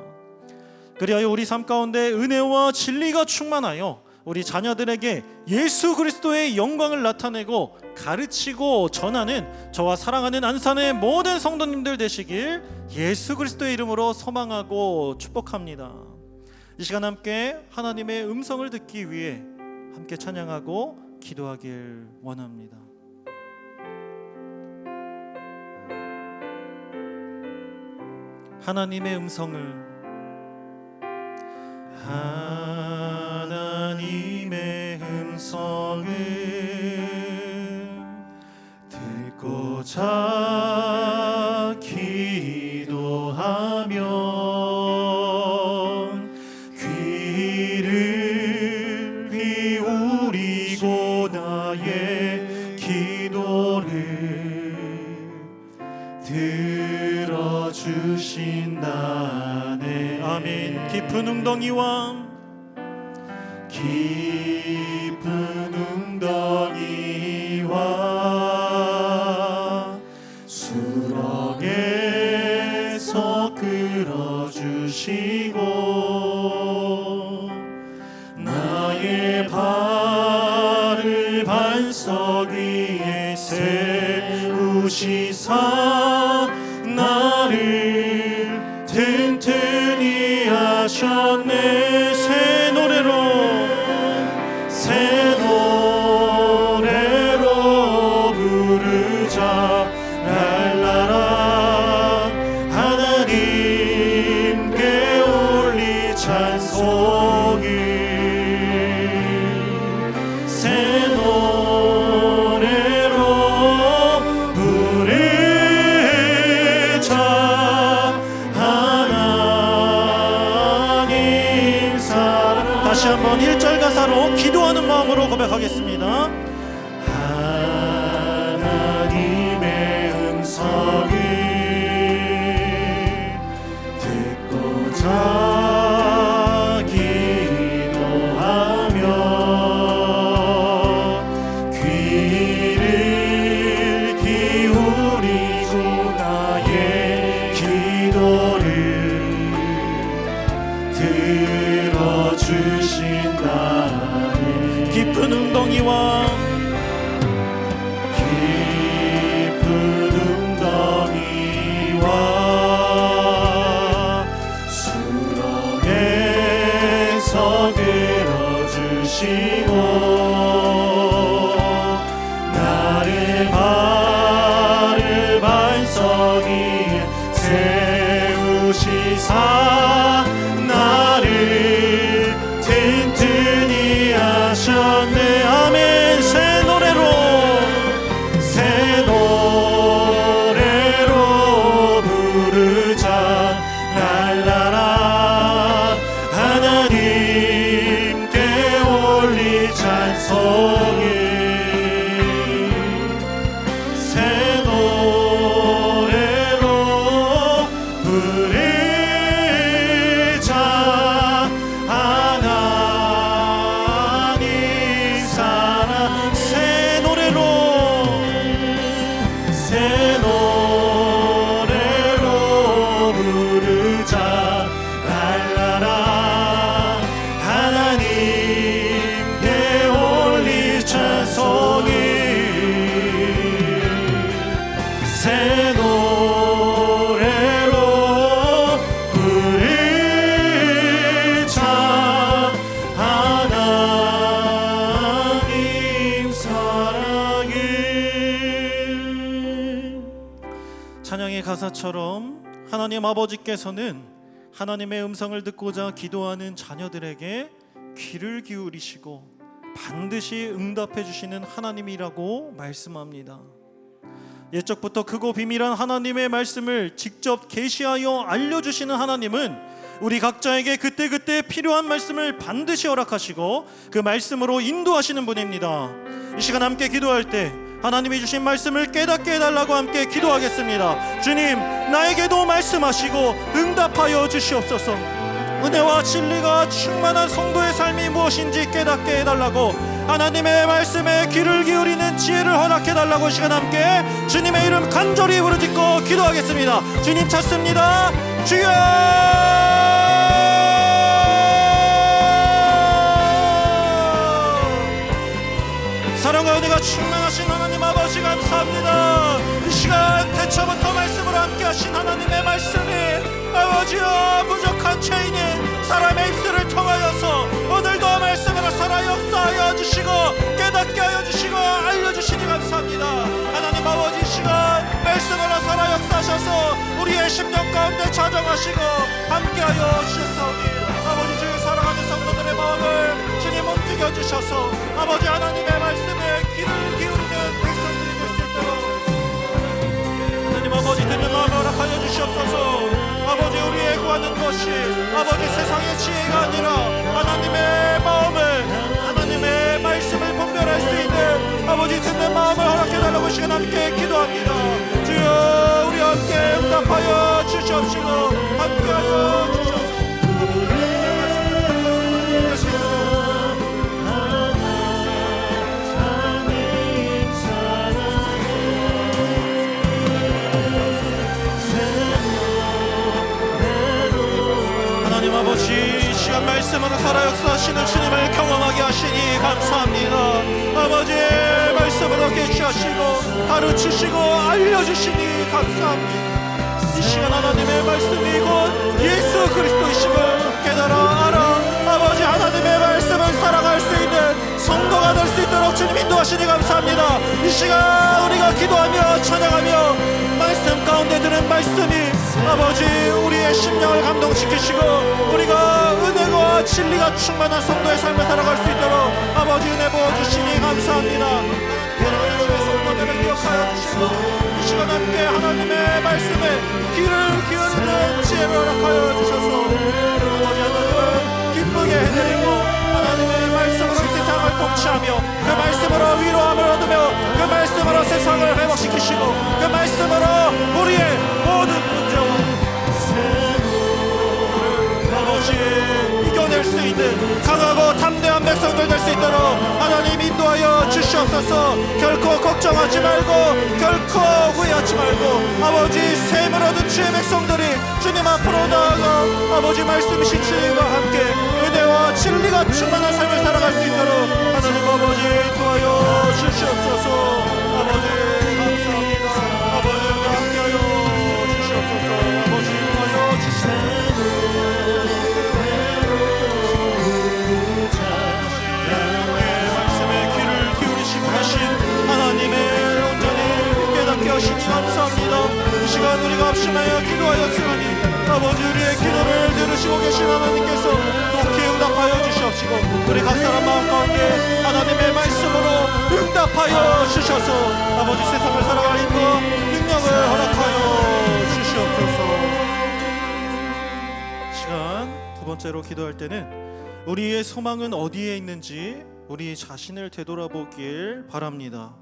[SPEAKER 5] 그리하여 우리 삶 가운데 은혜와 진리가 충만하여 우리 자녀들에게 예수 그리스도의 영광을 나타내고 가르치고 전하는 저와 사랑하는 안산의 모든 성도님들 되시길 예수 그리스도의 이름으로 소망하고 축복합니다. 이 시간 함께 하나님의 음성을 듣기 위해 함께 찬양하고 기도하길 원합니다. 하나님의 음성을 듣고자 기도하면 귀를 기울이고 나의 기도를 들어주신다네. 아멘. 깊은 웅덩이와 수렁에서 끌어주시고 나의 발을 반석 위에 세우시사 나를 튼튼히 하셨네. 새 노래로 부르자. 랄라라. 하나님께 올리 찬송이. 새 노래로 부르자. 하나님 사랑. 다시 한번 1절 가사로 기도하는 마음으로 고백하겠습니다. 하나님의 음성을 듣고자 기도하며 귀를 기울이고 나의 기도를 들어주신다네. 깊은 웅덩이와 수렁에서 끌어주시고 나의 발을 반석 위에 세우시사 나를 튼튼히 하셨네. 아멘. 새 노래로 부르자. 랄라라. 하나님께 올리 찬송이. 새 노래로 부르자. 하나님 사랑. 새 노래로 부르자. 랄라라. 하나님께 올리 찬송이. 새 노래로 부르자. 하나님 사랑해. 찬양의 가사처럼 하나님 아버지께서는 하나님의 음성을 듣고자 기도하는 자녀들에게 귀를 기울이시고 반드시 응답해 주시는 하나님이라고 말씀합니다. 옛적부터 크고 비밀한 하나님의 말씀을 직접 계시하여 알려주시는 하나님은 우리 각자에게 그때그때 필요한 말씀을 반드시 허락하시고 그 말씀으로 인도하시는 분입니다. 이 시간 함께 기도할 때 하나님이 주신 말씀을 깨닫게 해달라고 함께 기도하겠습니다. 주님, 나에게도 말씀하시고 응답하여 주시옵소서. 은혜와 진리가 충만한 성도의 삶이 무엇인지 깨닫게 해달라고, 하나님의 말씀에 귀를 기울이는 지혜를 허락해달라고 시간 함께 주님의 이름 간절히 부르짖고 기도하겠습니다. 주님 찾습니다. 주여! 사랑과 은혜가 충만하신 하나님 아버지 감사합니다. 이 시간 대처부터 말씀으로 함께 하신 하나님의 말씀이 아버지여 부족한 죄인인 사람의 입술을 통하여서 오늘도 말씀으로 살아 역사하여 주시고 깨닫게 하여 주시고 알려주시니 감사합니다. 하나님 아버지 이 시간 말씀으로 살아 역사하셔서 우리의 심령 가운데 자정하시고 함께하여 주셨사오니 아버지 주의 사랑하는 성도들의 마음을 주님 움직여 주셔서 아버지 하나님의 말씀에 귀를 기울이는 백성들이 될 수 있도록 하나님 아버지 듣는 마음을 허락하여 주시옵소서. 아버지 우리의 구하는 것이 아버지 세상의 지혜가 아니라 하나님의 마음을 하나님의 말씀을 분별할 수 있는 아버지 듣는 마음을 허락해달라고 시간 함께 기도합니다. 주여 우리 함께 응답하여 주시옵시고 함께하여 주시옵소서. 하나님 아버지 이 시간 말씀으로 살아 역사하시는 주님을 경험하게 하시니 감사합니다. 아버지 말씀으로 계시하시고 가르치시고 알려주시니 감사합니다. 이 시간 하나님의 말씀이 곧 예수 그리스도이심을 깨달아 알아 아버지 하나님의 말씀을 살아갈 수 있는 성도가 될 수 있도록 주님 인도하시니 감사합니다. 이 시간 우리가 기도하며 찬양하며 말씀 가운데 드는 말씀이 아버지 우리의 심령을 감동시키시고 우리가 은혜와 진리가 충만한 성도의 삶을 살아갈 수 있도록 아버지 은혜 부어주시니 감사합니다. 하나님 주의 성도들을 기억하여 주시고 이 시간 함께 하나님의 말씀에 귀를 기울이는 지혜를 허락하여 주셔서 아버지 하나님을 기쁘게 해드리고 하나님의 말씀으로 이 세상을 통치하며 그 말씀으로 위로함을 얻으며 그 말씀으로 세상을 회복시키시고 그 말씀으로 우리의 모든 문제와 아버지 이겨낼 수 있는 강하고 담대한 백성들 될 수 있도록 하나님 인도하여 주시옵소서. 결코 걱정하지 말고 결코 후회하지 말고 아버지 샘을 얻은 주의 백성들이 주님 앞으로 나아가 아버지 말씀이신 주님과 함께 은혜와 진리가 충만한 삶을 살아갈 수 있도록 하나님 아버지 인도하여 주시옵소서. 아버지 감사합니다. 아버지와 함께하여 주시옵소서. 아버지 인도하여 주시옵소서. 하나님의 온전히 깨닫게 하시니 감사합니다. 이 시간 우리가 합심하여 기도하였으니 아버지 우리의 기도를 들으시고 계신 하나님께서 높이 응답하여 주시옵시고 우리 각 사람 마음 가운데 하나님의 말씀으로 응답하여 주셔서 아버지 세상을 살아갈 힘과 능력을 허락하여 주시옵소서. 시간 두 번째로 기도할 때는 우리의 소망은 어디에 있는지 우리 자신을 되돌아보길 바랍니다.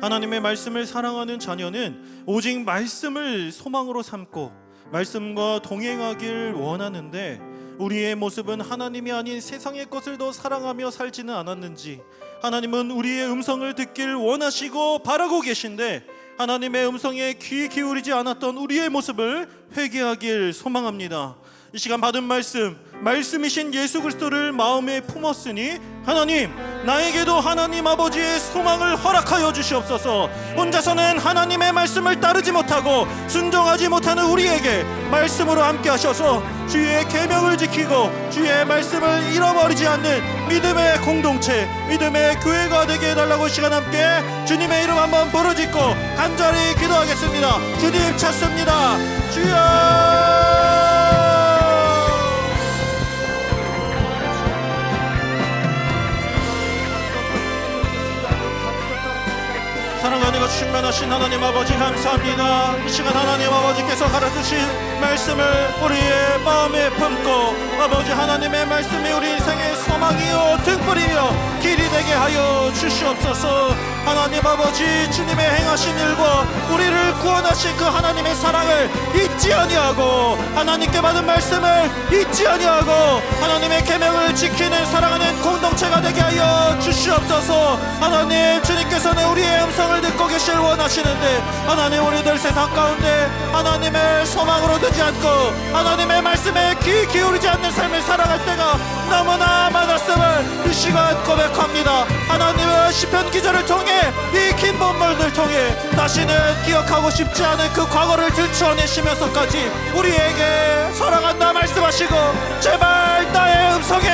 [SPEAKER 5] 하나님의 말씀을 사랑하는 자녀는 오직 말씀을 소망으로 삼고 말씀과 동행하길 원하는데 우리의 모습은 하나님이 아닌 세상의 것을 더 사랑하며 살지는 않았는지 하나님은 우리의 음성을 듣길 원하시고 바라고 계신데 하나님의 음성에 귀 기울이지 않았던 우리의 모습을 회개하길 소망합니다. 이 시간 받은 말씀이신 예수 그리스도를 마음에 품었으니 하나님 나에게도 하나님 아버지의 소망을 허락하여 주시옵소서. 혼자서는 하나님의 말씀을 따르지 못하고 순종하지 못하는 우리에게 말씀으로 함께 하셔서 주의 계명을 지키고 주의 말씀을 잃어버리지 않는 믿음의 공동체 믿음의 교회가 되게 해달라고 시간 함께 주님의 이름 한번 부르짖고 간절히 기도하겠습니다. 주님 찾습니다. 주여 사랑하는 은혜가 충만하신 하나님 아버지 감사합니다. 이 시간 하나님 아버지께서 가르치신 말씀을 우리의 마음에 품고 아버지 하나님의 말씀이 우리 인생의 소망이요 등불이며 길이 되게 하여 주시옵소서. 하나님 아버지 주님의 행하신 일과 우리를 구원하신 그 하나님의 사랑을 잊지 아니하고 하나님께 받은 말씀을 잊지 아니하고 하나님의 계명을 지키는 사랑하는 공동체가 되게 하여 주시옵소서. 하나님 주님께서는 우리의 음성을 듣고 계실 원하시는데 하나님 우리들 세상 가운데 하나님의 소망으로 두지 않고 하나님의 말씀에 귀 기울이지 않는 삶을 살아갈 때가 너무나 많았음을 이 시간 고백합니다. 하나님은 시편 기자를 통해 이 긴 본문을 통해 다시는 기억하고 싶지 않은 그 과거를 들추어내시면서까지 우리에게 사랑한다 말씀하시고 제발 나의 음성에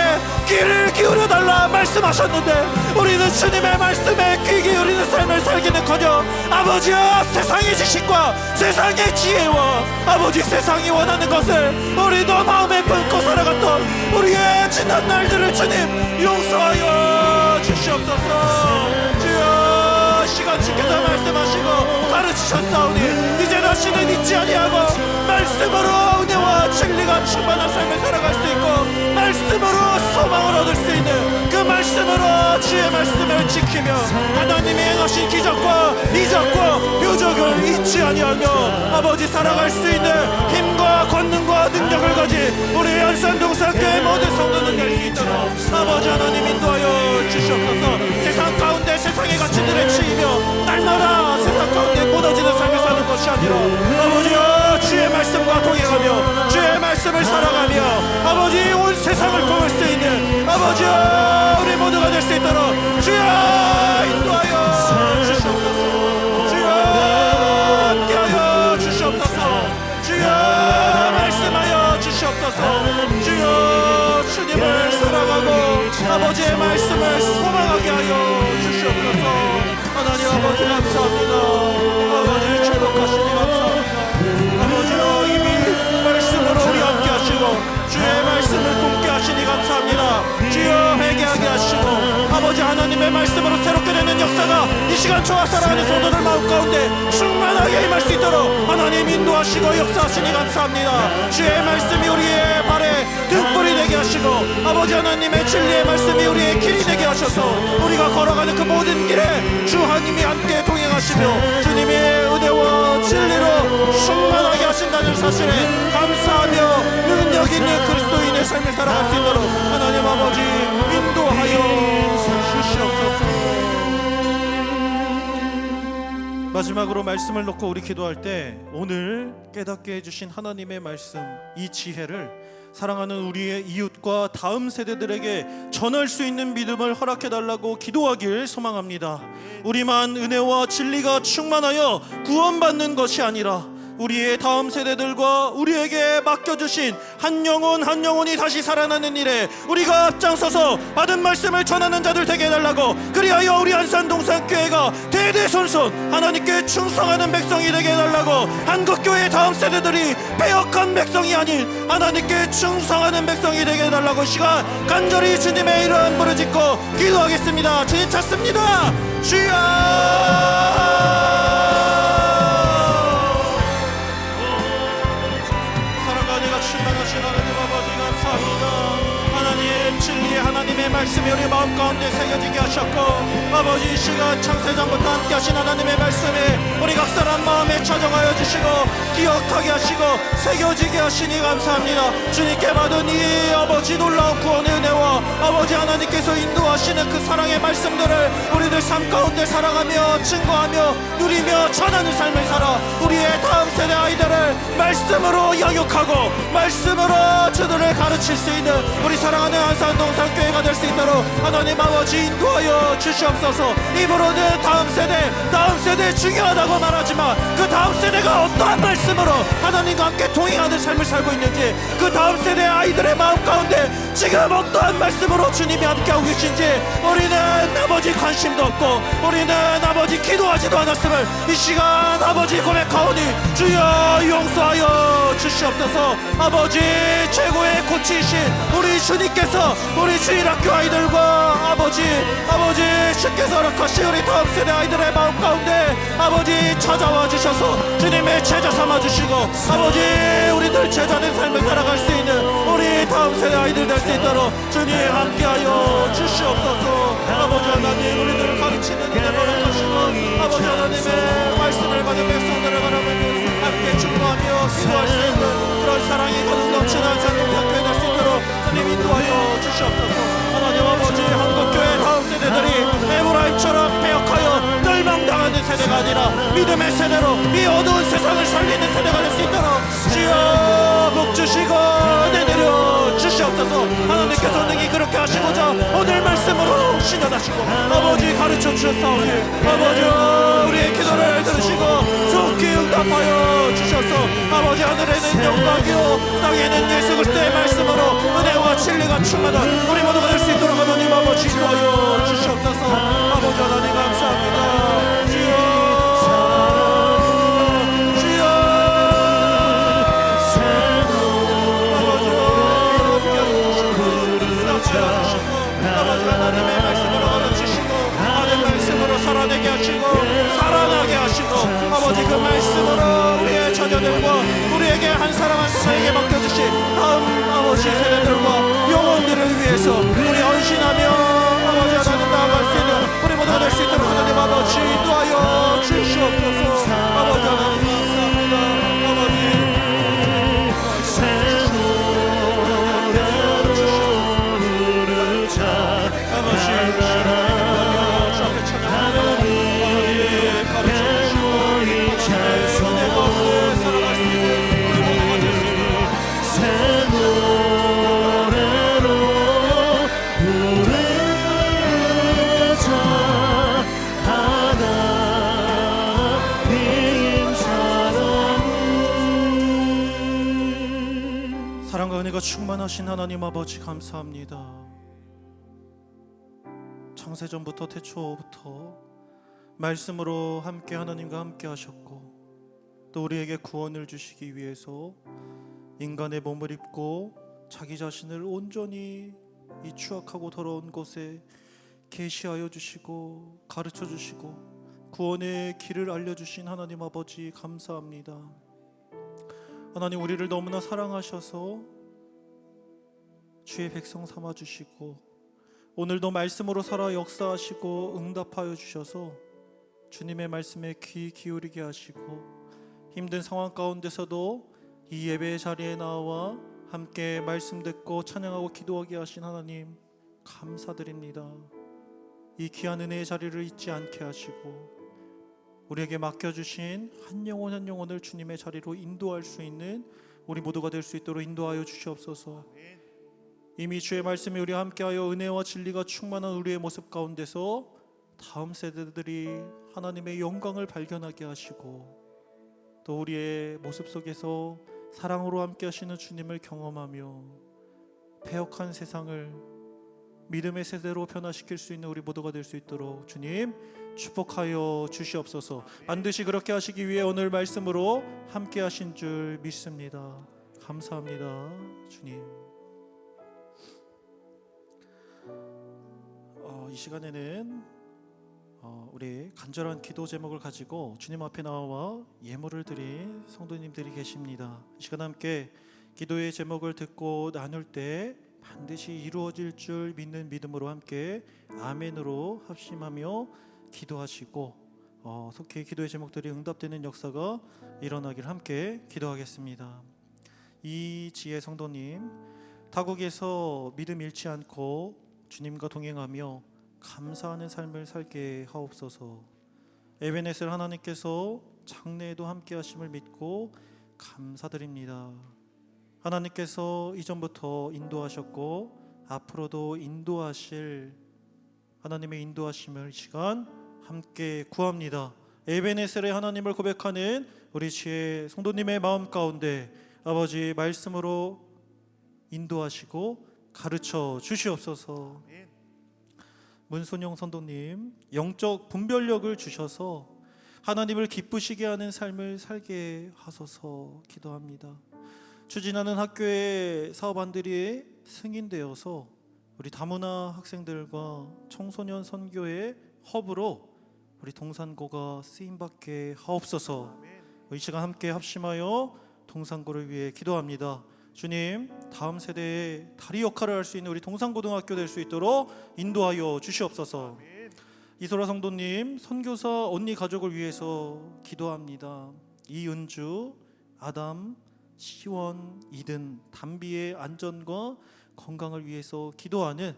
[SPEAKER 5] 귀를 기울여달라 말씀하셨는데 우리는 주님의 말씀에 귀 기울이는 삶을 살기는커녕 아버지여 세상의 지식과 세상의 지혜와 아버지 세상이 원하는 것을 우리도 마음에 품고 살아갔던 우리의 지난 날들을 주님 용서하여 주시옵소서. 주여 시간 지켜서 말씀하시고 가르치셨사오니 이제 다시는 잊지 아니하고 말씀으로 은혜와 진리가 충만한 삶을 살아갈 수 있고 말씀으로 소망을 얻을 수 있는 그 말씀으로 주의 말씀을 지키며 하나님이 행하신 기적과 이적과 표적을 잊지 아니하며 아버지 살아갈 수 있는 힘과 권능과 능력을 가진 우리 연산동산교회 모든 성도는 될 수 있도록 아버지 하나님 인도하여 주시옵소서. 세상 가운데 세상의 가치들에 치이며 날마다 세상 가운데 무너지는 삶을 사는 것이 아니라 아버지여 주의 말씀과 동행하며 주의 말씀을 살아가며 아버지 온 세상을 품을 수 있는 아버지여 우리 모두가 될 수 있도록 주여 인도하여 주시옵소서. 주여 함께하여 주시옵소서. 주여 말씀하여 주시옵소서. 주여 주님을 사랑하고 아버지의 말씀을 소망하게 하여 주시옵소서. 하나님 아버지 감사합니다. 아버지 축복하시니 감사합니다. 아버지여 이미 말씀으로 우리 함께 하시고 주의 말씀을 품게 하시니 감사합니다. 주여 회개하게 하시고 아버지 하나님의 말씀으로 새롭게 되는 역사가 이 시간 저와 살아가는 성도들 마음 가운데 충만하게 임할 수 있도록 하나님 인도하시고 역사하시니 감사합니다. 주의 말씀이 우리의 발에 등불이 되게 하시고 아버지 하나님의 진리의 말씀이 우리의 길이 되게 하셔서 우리가 걸어가는 그 모든 길에 주 하나님이 함께 동행하시며 주님의 은혜와 진리로 충만하게 하신다는 사실에 감사하며 능력 있는 그리스도인의 삶을 살아갈 수 있도록 하나님 아버지 인도하여 주시옵소서. 마지막으로 말씀을 놓고 우리 기도할 때 오늘 깨닫게 해주신 하나님의 말씀 이 지혜를 사랑하는 우리의 이웃과 다음 세대들에게 전할 수 있는 믿음을 허락해달라고 기도하길 소망합니다. 우리만 은혜와 진리가 충만하여 구원받는 것이 아니라 우리의 다음 세대들과 우리에게 맡겨주신 한 영혼 한 영혼이 다시 살아나는 일에 우리가 앞장서서 받은 말씀을 전하는 자들 되게 해달라고 그리하여 우리 안산동산교회가 대대손손 하나님께 충성하는 백성이 되게 해달라고 한국교회의 다음 세대들이 빼앗간 백성이 아닌 하나님께 충성하는 백성이 되게 해달라고 시간 간절히 주님의 이름 부르짖고 기도하겠습니다. 주님 찾습니다. 주여 충만하신 하나님 아버지 감사합니다. 하나님 진리의 하나님의 말씀이 우리 마음 가운데 새겨지게 하셨고 아버지 이 시간 창세전부터 함께 하신 하나님의 말씀이 우리 각 사람 마음에 차정하여 주시고 기억하게 하시고 새겨지게 하시니 감사합니다. 주님께 받은 이 아버지 놀라운 구원의 은혜와 아버지 하나님께서 인도하시는 그 사랑의 말씀들을 우리들 삶 가운데 살아가며 증거하며 누리며 전하는 삶을 살아 우리의 다음 세대 아이들을 말씀으로 양육하고 말씀으로 저들을 가르칠 수 있는 우리 사랑하는 안산동산교회가 될 수 있도록 하나님 아버지 인도하여 주시옵소서. 입으로는 다음 세대 중요하다고 말하지만 그 다음 세대가 어떠한 말씀으로 하나님과 함께 동행하는 삶을 살고 있는지, 그 다음 세대 아이들의 마음 가운데 지금 어떠한 말씀으로 주님이 함께하고 계신지 우리는 아버지 관심도 없고 우리는 아버지 기도하지도 않았음을 이 시간 아버지 고백하오니 주여 용서하여 주시옵소서. 아버지 최고의 코치이신 우리 주님께서 우리 주일학교 아이들과 아버지 주께서 허락하신 우리 다음 세대 아이들의 마음 가운데 아버지 찾아와 주셔서 주님의 제자 삼아 주시고 아버지 우리들 제자된 삶을 살아갈 수 있는 우리 다음 세대 아이들 될 수 있도록 주님 함께하여 주시옵소서. 아버지 하나님 우리들을 가르치는 은혜를 허락하시고 아버지 하나님의 말씀을 받은 백성들을 바라보며 함께 축복하며 기도할 수 있는 그런 사랑이 거듭 넘치는 산동산교회 될 수 있도록 주님 인도하여 주시옵소서. 하나님 아버지 한국교회 다음 세대들이 에브라임처럼 배역하여 멸망당하는 세대가 아니라 믿음의 세대로 이 어두운 세상을 살리는 세대가 될 수 있도록 주여 복 주시고 은혜 내려 주시옵소서. 하나님께서 능히 그렇게 하시고자 오늘 말씀으로 신현하시고 아버지 가르쳐 주셨사오니 아버지 우리의 기도를 들으시고 속히 응답하여 주셔서 아버지 하늘에는 영광이요 땅에는 예수 그리스도의 말씀으로 은혜와 진리가 충만한 우리 모두가 될 수 있도록 하나님 아버지 인도하여 주시옵소서. 아버지 하나님 감사합니다. 주여 아버지 하나님의 말씀으로 가르치시고 하나님의 말씀으로 살아내게 하시고 살아나게 하시고 아버지 그 말씀으로 우리의 자녀들과 우리에게 한 사람 한 사람에게 맡겨주신 다음 아버지 세대들과 영혼들을 위해서 우리 헌신하며 아버지 하나님 나아갈 수 있는 우리 모두가 될 수 있도록 하나님 아버지 인도하여 주시옵소서. 아버지 하나님 감사합니다. 아버지 사랑과 은혜가 충만하신 하나님 아버지 감사합니다. 창세전부터 태초부터 말씀으로 함께 하나님과 함께 하셨고 또 우리에게 구원을 주시기 위해서 인간의 몸을 입고 자기 자신을 온전히 이 추악하고 더러운 곳에 계시하여 주시고 가르쳐 주시고 구원의 길을 알려주신 하나님 아버지 감사합니다. 하나님 우리를 너무나 사랑하셔서 주의 백성 삼아 주시고 오늘도 말씀으로 살아 역사하시고 응답하여 주셔서 주님의 말씀에 귀 기울이게 하시고 힘든 상황 가운데서도 이 예배의 자리에 나와 함께 말씀 듣고 찬양하고 기도하게 하신 하나님 감사드립니다. 이 귀한 은혜의 자리를 잊지 않게 하시고 우리에게 맡겨주신 한 영혼 한 영혼을 주님의 자리로 인도할 수 있는 우리 모두가 될 수 있도록 인도하여 주시옵소서. 이미 주의 말씀이 우리와 함께하여 은혜와 진리가 충만한 우리의 모습 가운데서 다음 세대들이 하나님의 영광을 발견하게 하시고 또 우리의 모습 속에서 사랑으로 함께 하시는 주님을 경험하며 패역한 세상을 믿음의 세대로 변화시킬 수 있는 우리 모두가 될 수 있도록 주님 축복하여 주시옵소서. 반드시 그렇게 하시기 위해 오늘 말씀으로 함께 하신 줄 믿습니다. 감사합니다 주님. 이 시간에는 우리 간절한 기도 제목을 가지고 주님 앞에 나와 예물을 드린 성도님들이 계십니다. 이 시간 함께 기도의 제목을 듣고 나눌 때 반드시 이루어질 줄 믿는 믿음으로 함께 아멘으로 합심하며 기도하시고 속히 기도의 제목들이 응답되는 역사가 일어나길 함께 기도하겠습니다. 이지혜 성도님, 타국에서 믿음 잃지 않고 주님과 동행하며 감사하는 삶을 살게 하옵소서. 에베네셀 하나님께서 장래에도 함께 하심을 믿고 감사드립니다. 하나님께서 이전부터 인도하셨고 앞으로도 인도하실 하나님의 인도하심을 이 시간 함께 구합니다. 에베네셀의 하나님을 고백하는 우리 지혜 성도님의 마음 가운데 아버지 말씀으로 인도하시고 가르쳐 주시옵소서. 문순영 선도님 영적 분별력을 주셔서 하나님을 기쁘시게 하는 삶을 살게 하소서 기도합니다. 추진하는 학교의 사업안들이 승인되어서 우리 다문화 학생들과 청소년 선교의 허브로 우리 동산고가 쓰임받게 하옵소서. 이 시간 함께 합심하여 동산고를 위해 기도합니다. 주님, 다음 세대의 다리 역할을 할 수 있는 우리 동산고등학교 될 수 있도록 인도하여 주시옵소서. 이소라 성도님 선교사 언니 가족을 위해서 기도합니다. 이은주, 아담, 시원, 이든, 담비의 안전과 건강을 위해서 기도하는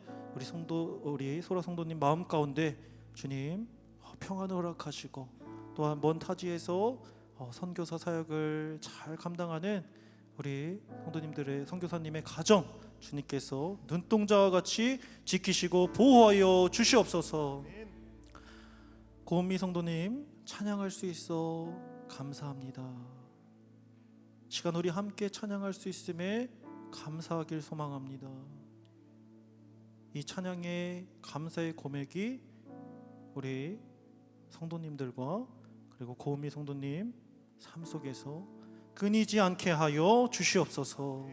[SPEAKER 5] 우리 소라 성도님 마음 가운데 주님 평안을 허락하시고 또한 먼 타지에서 선교사 사역을 잘 감당하는 우리 성도님들의 선교사님의 가정 주님께서 눈동자와 같이 지키시고 보호하여 주시옵소서. 고은미 성도님 찬양할 수 있어 감사합니다. 시간 우리 함께 찬양할 수 있음에 감사하길 소망합니다. 이 찬양의 감사의 고백이 우리 성도님들과 그리고 고은미 성도님 삶 속에서 끊이지 않게 하여 주시옵소서.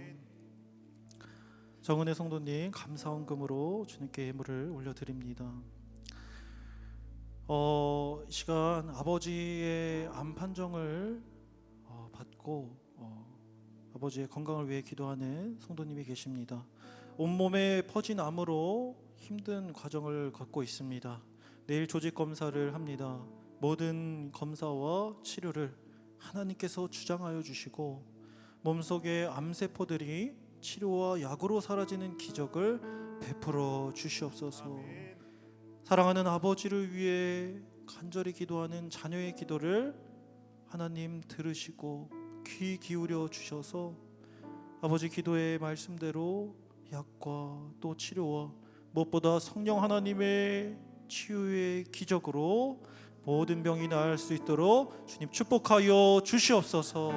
[SPEAKER 5] 정은혜 성도님 감사원금으로 주님께 예물을 올려드립니다. 이 시간 아버지의 암 판정을 받고 아버지의 건강을 위해 기도하는 성도님이 계십니다. 온몸에 퍼진 암으로 힘든 과정을 갖고 있습니다. 내일 조직 검사를 합니다. 모든 검사와 치료를 하나님께서 주장하여 주시고 몸속의 암세포들이 치료와 약으로 사라지는 기적을 베풀어 주시옵소서. 사랑하는 아버지를 위해 간절히 기도하는 자녀의 기도를 하나님 들으시고 귀 기울여 주셔서 아버지 기도의 말씀대로 약과 또 치료와 무엇보다 성령 하나님의 치유의 기적으로 모든 병이 나을 수 있도록 주님 축복하여 주시옵소서.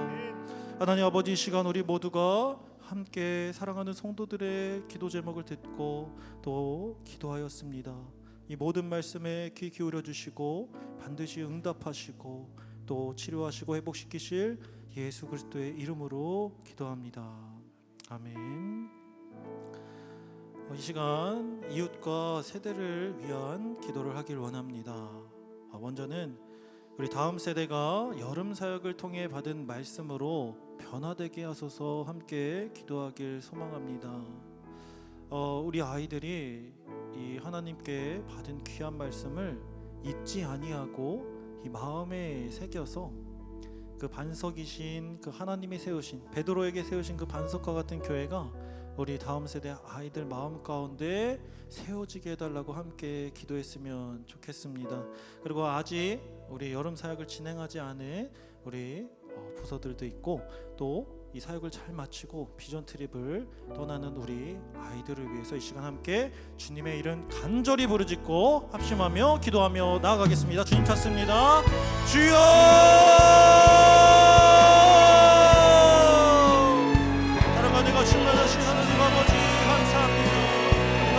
[SPEAKER 5] 하나님 아버지, 이 시간 우리 모두가 함께 사랑하는 성도들의 기도 제목을 듣고 또 기도하였습니다. 이 모든 말씀에 귀 기울여 주시고 반드시 응답하시고 또 치료하시고 회복시키실 예수 그리스도의 이름으로 기도합니다. 아멘. 이 시간 이웃과 세대를 위한 기도를 하길 원합니다. 먼저는 우리 다음 세대가 여름 사역을 통해 받은 말씀으로 변화되게 하소서 함께 기도하길 소망합니다. 우리 아이들이 이 하나님께 받은 귀한 말씀을 잊지 아니하고 이 마음에 새겨서 그 반석이신 그 하나님이 세우신 베드로에게 세우신 그 반석과 같은 교회가 우리 다음 세대 아이들 마음 가운데 세워지게 해달라고 함께 기도했으면 좋겠습니다. 그리고 아직 우리 여름 사역을 진행하지 않은 우리 부서들도 있고 또 이 사역을 잘 마치고 비전 트립을 떠나는 우리 아이들을 위해서 이 시간 함께 주님의 이름 간절히 부르짖고 합심하며 기도하며 나아가겠습니다. 주님 찾습니다. 주여! 사랑하는 충만하신 하나님 아버지 감사합니다.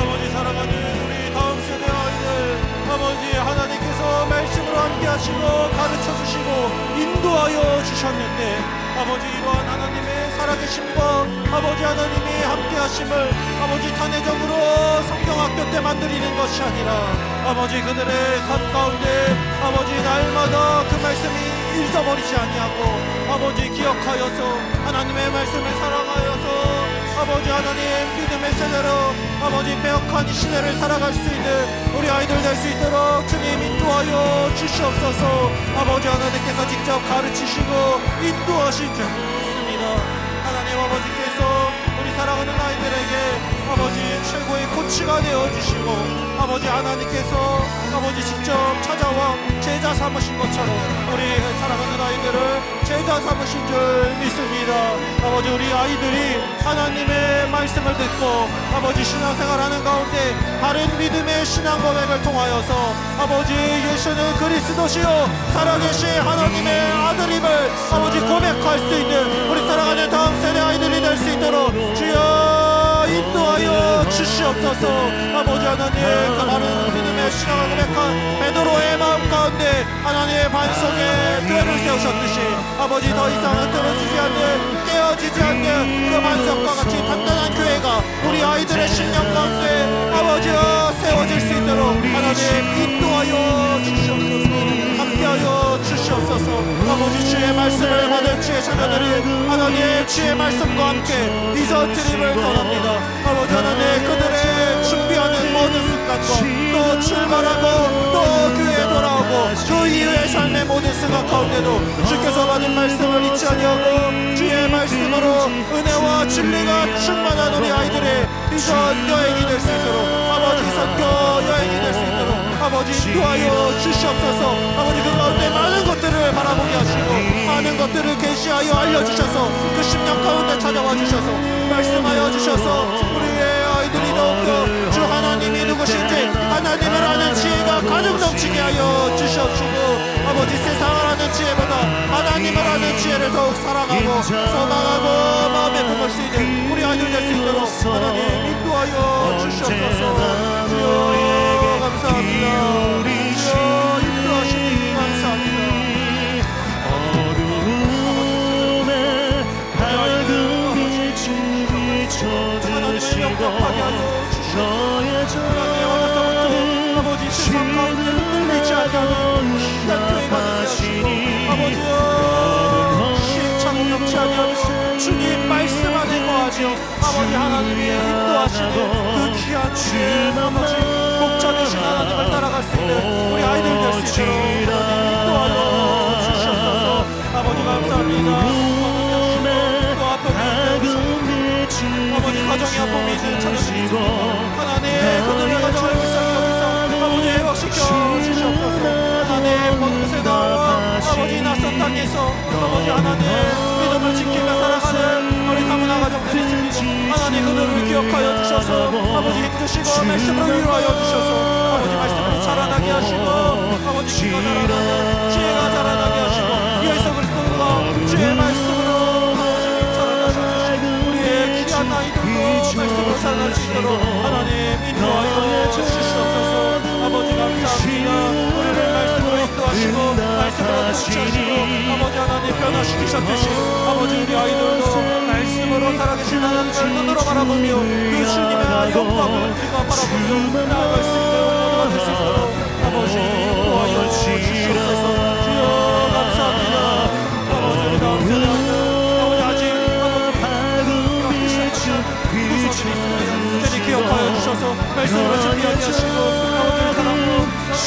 [SPEAKER 5] 아버지 사랑하는 우리 다음 세대 아이들 아버지 하나님께서 말씀으로 함께 하시고 가르쳐 주시고 인도하여 주셨는데 아버지 이러한 하나님의 살아계심과 아버지 하나님이 함께 하심을 아버지 단회적으로 성경학교 때 만들이는 것이 아니라 아버지 그들의 삶 가운데 아버지 날마다 그 말씀이 잊어버리지 아니하고 아버지 기억하여서 하나님의 말씀을 사랑하여서 아버지 하나님 믿음의 세대로 아버지 배역한 이 시대를 살아갈 수 있는 우리 아이들 될 수 있도록 주님 인도하여 주시옵소서. 아버지 하나님께서 직접 가르치시고 인도하신 줄 믿습니다. 하나님 아버지께서 우리 사랑하는 아이들에게 아버지 최고의 코치가 되어주시고 아버지 하나님께서 아버지 직접 찾아와 제자 삼으신 것처럼 우리 사랑하는 아이들을 제자 삼으신 줄 믿습니다. 아버지 아버지 우리 아이들이 하나님의 말씀을 듣고 아버지 신앙생활하는 가운데 바른 믿음의 신앙 고백을 통하여서 아버지 예수는 그리스도시요 살아계신 하나님의 아들임을 아버지 고백할 수 있는 우리 사랑하는 다음 세대 아이들이 될 수 있도록 주여 인도하여 주시옵소서. 아버지 하나님 그 바른 믿음의 신앙을 고백한 베드로의 마음 가운데 하나님의 반석에 뼈를 세우셨듯이 아버지 더 이상 흐트러지지 않는 깨어지지 않는 그 반석과 같이 단단한 교회가 우리 아이들의 심령 가운데 아버지여 세워질 수 있도록 하나님 인도하여 주시옵소서. 함께하여 주시옵소서. 아버지 주의 말씀을 받은 주의 자녀들이 하나님 주의 말씀과 함께 비전 트립을 떠납니다. 아버지 하나님 그들의 준비하는 모든 순간과 또 출발하고 또 교회에 돌아오고 그 이후의 삶의 모든 순간 가운데도 주께서 받은 말씀을 잊지 아니하고 주의 말씀으로 은혜와 진리가 충만한 우리 아이들의 비전 여행이 될 수 있도록 아버지 선교 여행이 될 수 있도록 아버지 인도하여 주시옵소서. 아버지 그 가운데 많은 것들을 바라보게 하시고 많은 것들을 계시하여 알려주셔서 그 심령 가운데 찾아와 주셔서 말씀하여 주셔서 우리의 아이들이 더욱더 주 하나님이 누구신지 하나님을 아는 지혜가 가득 넘치게 하여 주시옵시고 아버지 세상을 아는 지혜보다 하나님을 아는 지혜를 더욱 사랑하고 소망하고 마음에 품을 수 있는 우리 아이들 될 수 있도록 하나님 인도하여 주시옵소서. 주여 감사합니다. 주여 인도하시니 감사합니다.
[SPEAKER 3] 어둠에 밝은 빛을 비춰주시고 너의 전을
[SPEAKER 5] 아버지 세상 가운데 흔들리지 않는 신학교회가 되시고 아버지여 시행착오치 아니하며 주님 말씀 안에 거하며 아버지 하나님이 인도하시는 그 귀한 주의 아버지 목자 되신 하나님을 따라갈 수 있는 우리 아이들 될 수 있도록 하나님 인도하여 주시옵소서. 아버지 감사합니다. 또 아버지 가정의 아픔이 있는 자녀들이 있습니다. 하나님 그들의 가정을 불쌍히 여기서 아버지 회복시켜 주시옵소서. 하나님 먼 곳에 나와 아버지 낯선 땅에서 아버지 하나님 믿음을 지키며 살아가는 우리 다문화 가정들이 있습니다. 하나님 그들을 기억하여 주셔서 아버지 힘주시고 말씀으로 위로하여 주셔서 아버지 말씀을 자라나게 하시고 아버지 기가 자라나게 지혜가 자라나게 하시고 예수 그리스도가 주의 말씀으로 아버지 자라나셔서 우리의 귀한 아이들도 말씀으로 살아날 수 있도록 하나님 인도하여 주시옵소서. 아버지 감사합니다. 우리를 말씀으로 인도하시고 말씀으로 통치하시고 아버지 하나님 변화시키셨듯이 아버지 우리 아이들도 말씀으로 살아계신 하나님을 눈으로 바라보며 그 주님의 영광을 우리가 바라보며 나아갈 수 있는 모두가 될 수 있도록 아버지 인도하여 주시옵소서. 주여 감사합니다. 아버지 우리 다음 세대 아버지 아직 구속이 있습니다. 괜히 기억하여 주셔서 말씀으로 준비하게 하시고 아버지의 사랑으로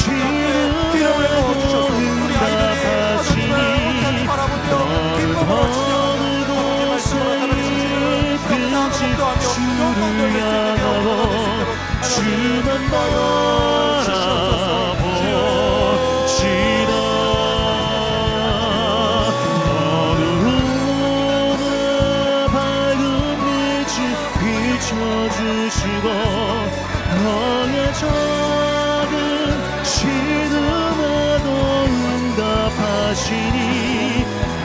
[SPEAKER 5] 함께 기름을 부어주셔서 우리 아이들이 하나님을 온전히 바라보며 기쁨으로 찬양하는 아버지 말씀으로 살아계시는 감사하고 감도하며 영광 돌릴 수 있는 영광 될수 있도록 하나님 인도하여 주시옵소서.
[SPEAKER 3] 주시고 너의 작은 시름에도 응답하시니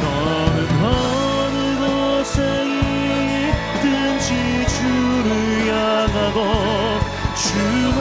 [SPEAKER 3] 너는 어느 곳에 있든지 주를 향하고 주만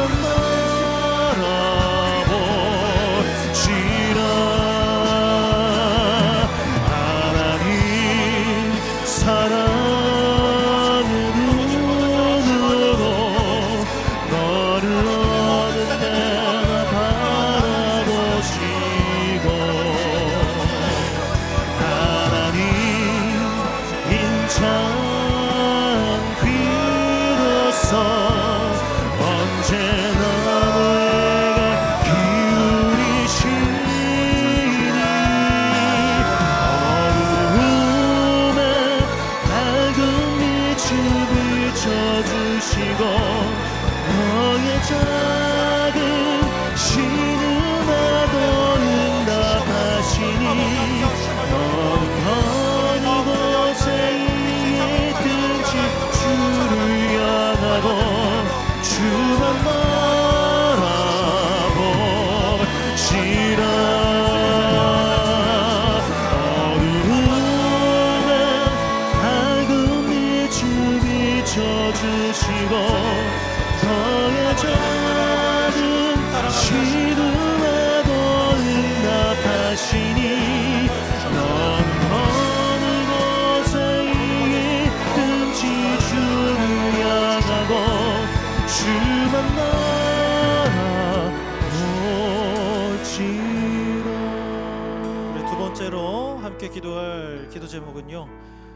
[SPEAKER 5] 기도할 기도 제목은요,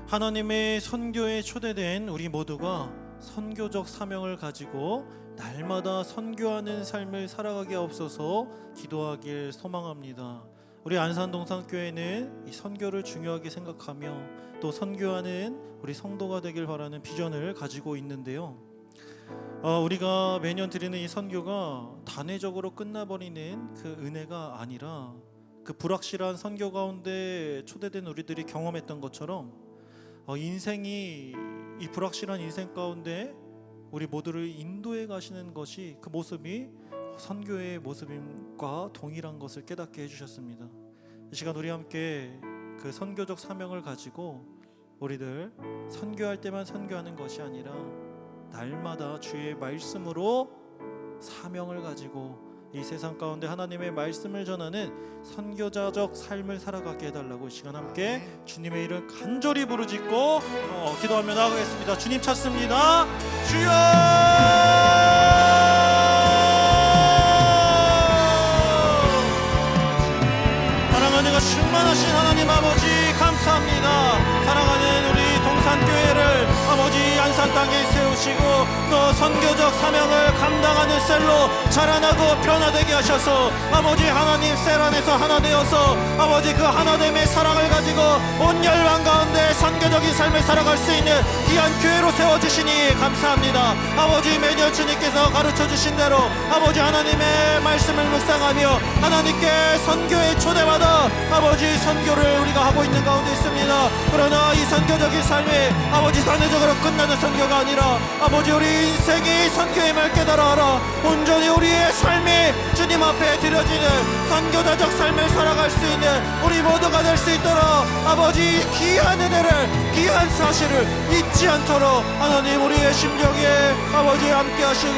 [SPEAKER 5] 하나님의 선교에 초대된 우리 모두가 선교적 사명을 가지고 날마다 선교하는 삶을 살아가게 없어서 기도하길 소망합니다. 우리 안산동산교회는 이 선교를 중요하게 생각하며 또 선교하는 우리 성도가 되길 바라는 비전을 가지고 있는데요, 우리가 매년 드리는 이 선교가 단회적으로 끝나버리는 그 은혜가 아니라 그 불확실한 선교 가운데 초대된 우리들이 경험했던 것처럼 인생이 이 불확실한 인생 가운데 우리 모두를 인도해 가시는 것이, 그 모습이 선교의 모습과 동일한 것을 깨닫게 해주셨습니다. 이 시간 우리 함께 그 선교적 사명을 가지고 우리들 선교할 때만 선교하는 것이 아니라 날마다 주의 말씀으로 사명을 가지고 이 세상 가운데 하나님의 말씀을 전하는 선교자적 삶을 살아가게 해달라고 이 시간 함께 주님의 이름 간절히 부르짖고 기도하며 나아가겠습니다. 주님 찾습니다. 주여! 사랑하는 충만하신 하나님 아버지 감사합니다. 사랑하는 우리 동산교회를 아버지 안산 땅에 세우시고 또 선교적 사명을 감당하는 셀로 자라나고 변화되게 하셔서 아버지 하나님 셀 안에서 하나 되어서 아버지 그 하나됨의 사랑을 가지고 온 열방 가운데 선교적인 삶을 살아갈 수 있는 귀한 교회로 세워주시니 감사합니다. 아버지 매년 주님께서 가르쳐주신 대로 아버지 하나님의 말씀을 묵상하며 하나님께 선교에 초대받아 아버지 선교를 우리가 하고 있는 가운데 있습니다. 그러나 이 선교적인 삶이 아버지 단회적으로 끝나는 선교가 아니라 아버지 우리 인생이 선교임을 깨달아라. 온전히 우리의 삶이 주님 앞에 드려지는 선교자적 삶을 살아갈 수 있는 우리 모두가 될 수 있도록 아버지 귀한 은혜를, 귀한 사실을 잊지 않도록 하나님 우리의 심령에 아버지 함께 하시고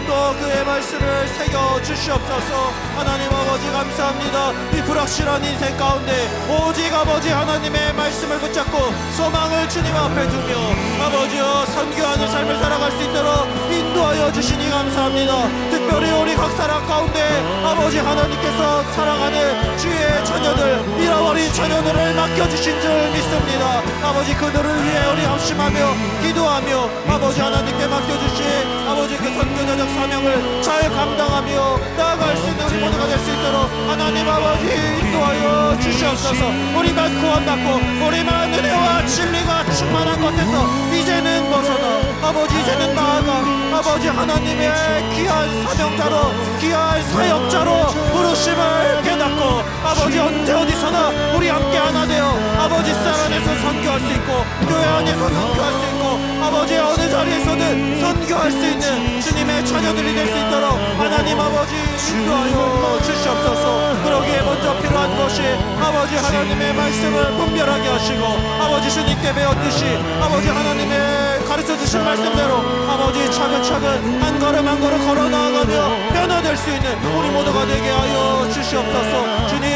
[SPEAKER 5] 또 그의 말씀을 새겨 주시옵소서. 하나님 아버지 감사합니다. 이 불확실한 인생 가운데 오직 아버지 하나님의 말씀을 붙잡고 소망을 주님 앞에 두며 아버지여 선교하는 삶을 살아갈 수 있도록 인도하여 주시니 감사합니다. 특별히 우리 각 사람 가운데 아버지 하나님께서 사랑하는 주의 자녀들, 잃어버린 자녀들을 맡겨주신 줄 믿습니다. 아버지 그들을 위해 우리 합심하며 기도하며 아버지 하나님께 맡겨주신 아버지 그 선교자적 사명을 잘 감당하며 나아갈 수 있는 우리 모두가 될 수 있도록 하나님 아버지 인도하여 주시옵소서. 우리만 구원받고 우리만 은혜와 진리가 충만한 것에서 이제는 벗어나 아버지 이제는 나아가 아버지 하나님의 귀한 사명자로, 귀한 사역자로 부르심을 깨닫고 아버지 언제 어디서나 우리 함께 하나 되어 아버지 쌀 안에서 선교할 수 있고 교회 안에서 선교할 수 있고 아버지 어느 자리에서든 선교할 수 있는 주님의 자녀들이 될 수 있도록 하나님 아버지 인도하여 주시옵소서. 그러기에 먼저 필요한 것이 아버지 하나님의 말씀을 분별하게 하시고 아버지 주님께 배웠듯이 아버지 하나님의 가르쳐주신 말씀대로 아버지 차근차근 한 걸음 한 걸음 걸어 나아가며 변화될 수 있는 우리 모두가 되게 하여 주시옵소서. 주님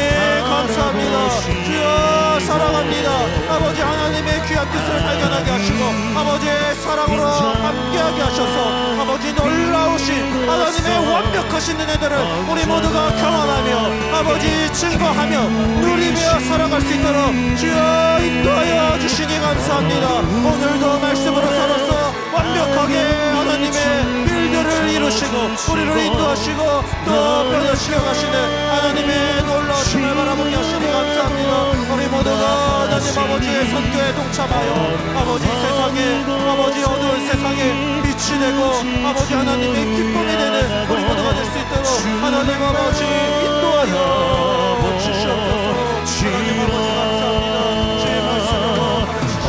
[SPEAKER 5] 감사합니다. 주여 사랑합니다. 아버지 하나님의 귀한 뜻을 발견하게 하시고 아버지의 사랑으로 함께하게 하셔서 아버지 놀라우신 하나님의 완벽하신 은혜들을 우리 모두가 경험하며 아버지 증거하며 누리며 살아갈 수 있도록 주여 인도하여 주시니 감사합니다. 오늘도 말씀으로 살아서 완벽하게 하나님의 일들을 이루시고 우리를 인도하시고 또 변화시켜 가시는 하나님의 놀라우심을 바라보게 하시니 감사합니다. 우리 모두가 하나님 아버지의 선교에 동참하여 아버지 세상에 아버지 어두운 세상에 빛이 되고 아버지 하나님의 기쁨이 되는 우리 모두가 될 수 있도록 하나님 아버지 인도하여 주시옵소서. 하나님 아버지 감사합니다. 주의 말씀으로 가르치시고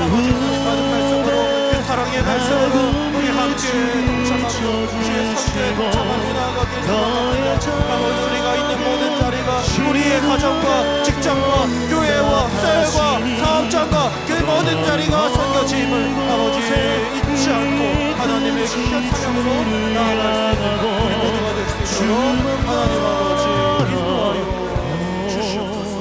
[SPEAKER 5] 아버지 하나님 받은 말씀으로 그 사랑의 말씀으로 우리 함께 동참하고 주의 선교에 동참하며 나아가길 소망합니다. 아버지 우리가 있는 모든 자리가 우리의 가정과 직장과 교회와 셀과 사업장과 그 모든 자리가 선교지임을 아버지 잊지 않고 하나님의 귀한 사명으로 나아갈 수 있는 우리 모두가 될 수 있도록 하나님 아버지 인도하여 주시옵소서.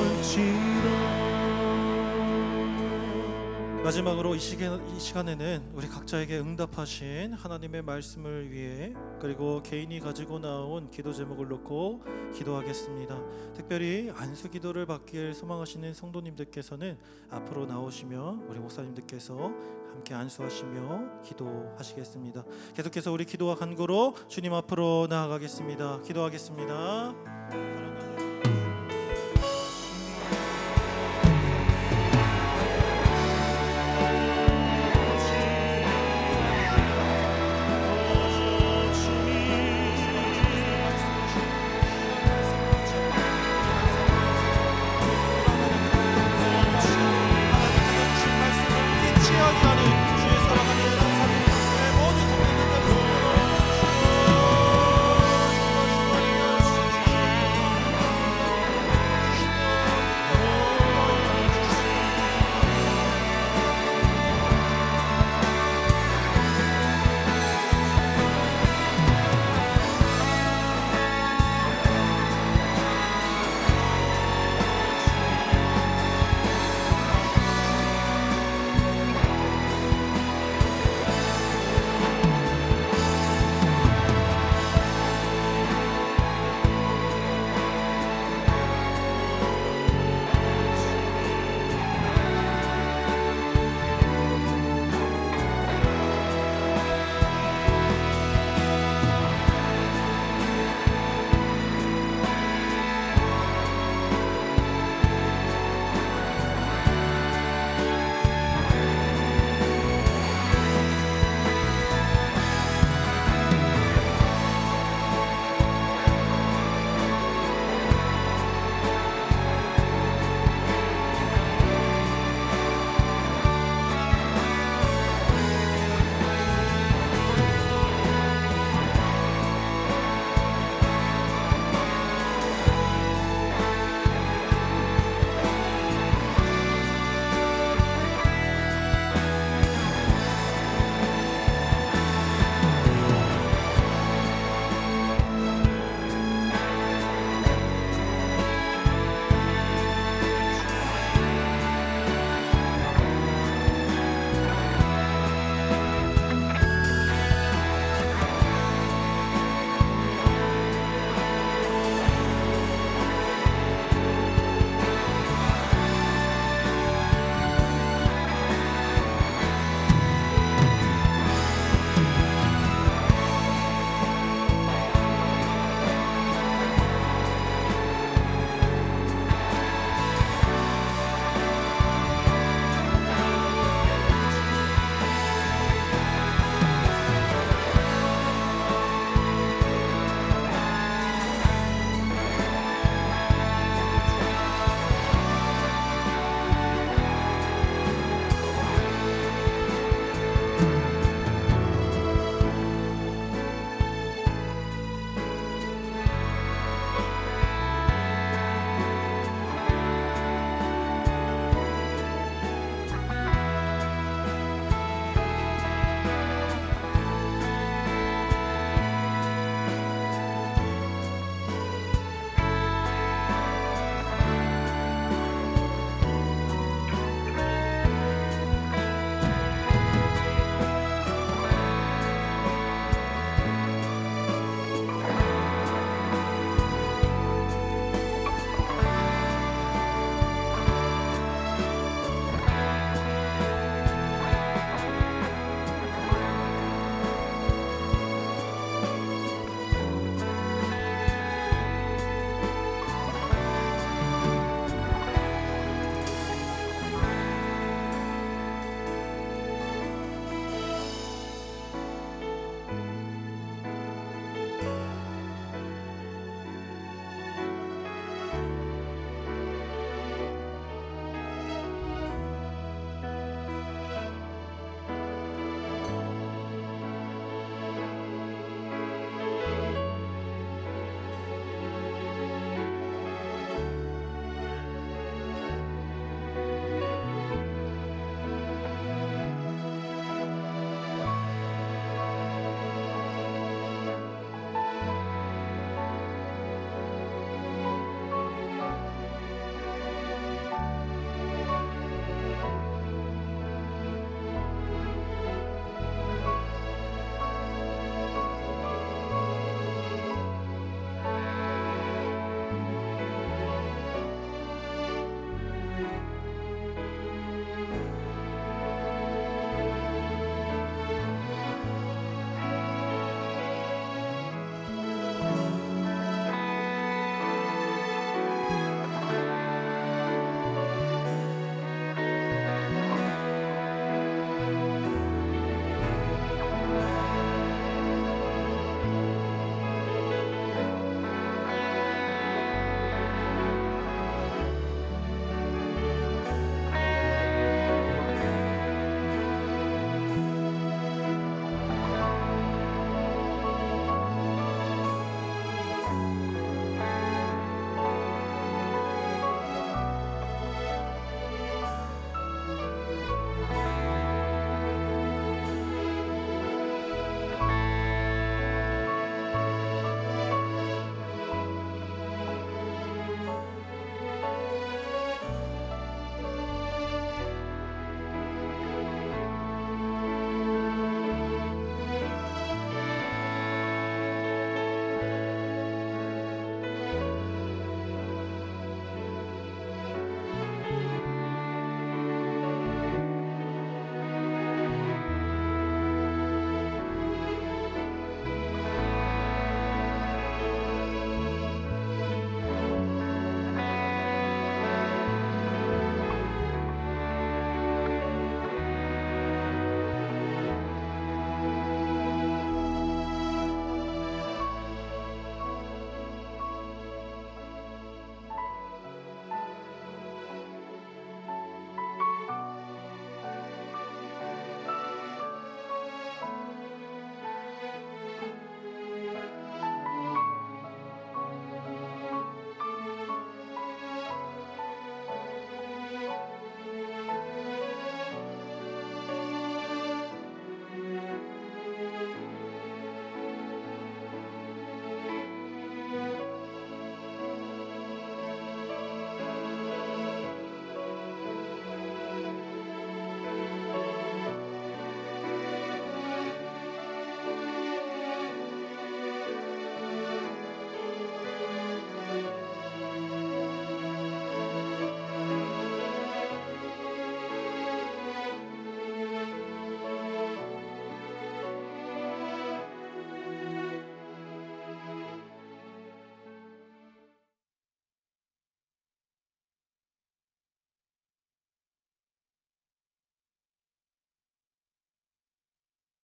[SPEAKER 5] 마지막으로 이 시간에는 우리 각자에게 응답하신 하나님의 말씀을 위해 그리고 개인이 가지고 나온 기도 제목을 놓고 기도하겠습니다. 특별히 안수 기도를 받길 소망하시는 성도님들께서는 앞으로 나오시며 우리 목사님들께서 함께 안수하시며 기도하시겠습니다. 계속해서 우리 기도와 간구로 주님 앞으로 나아가겠습니다. 기도하겠습니다. 사랑하는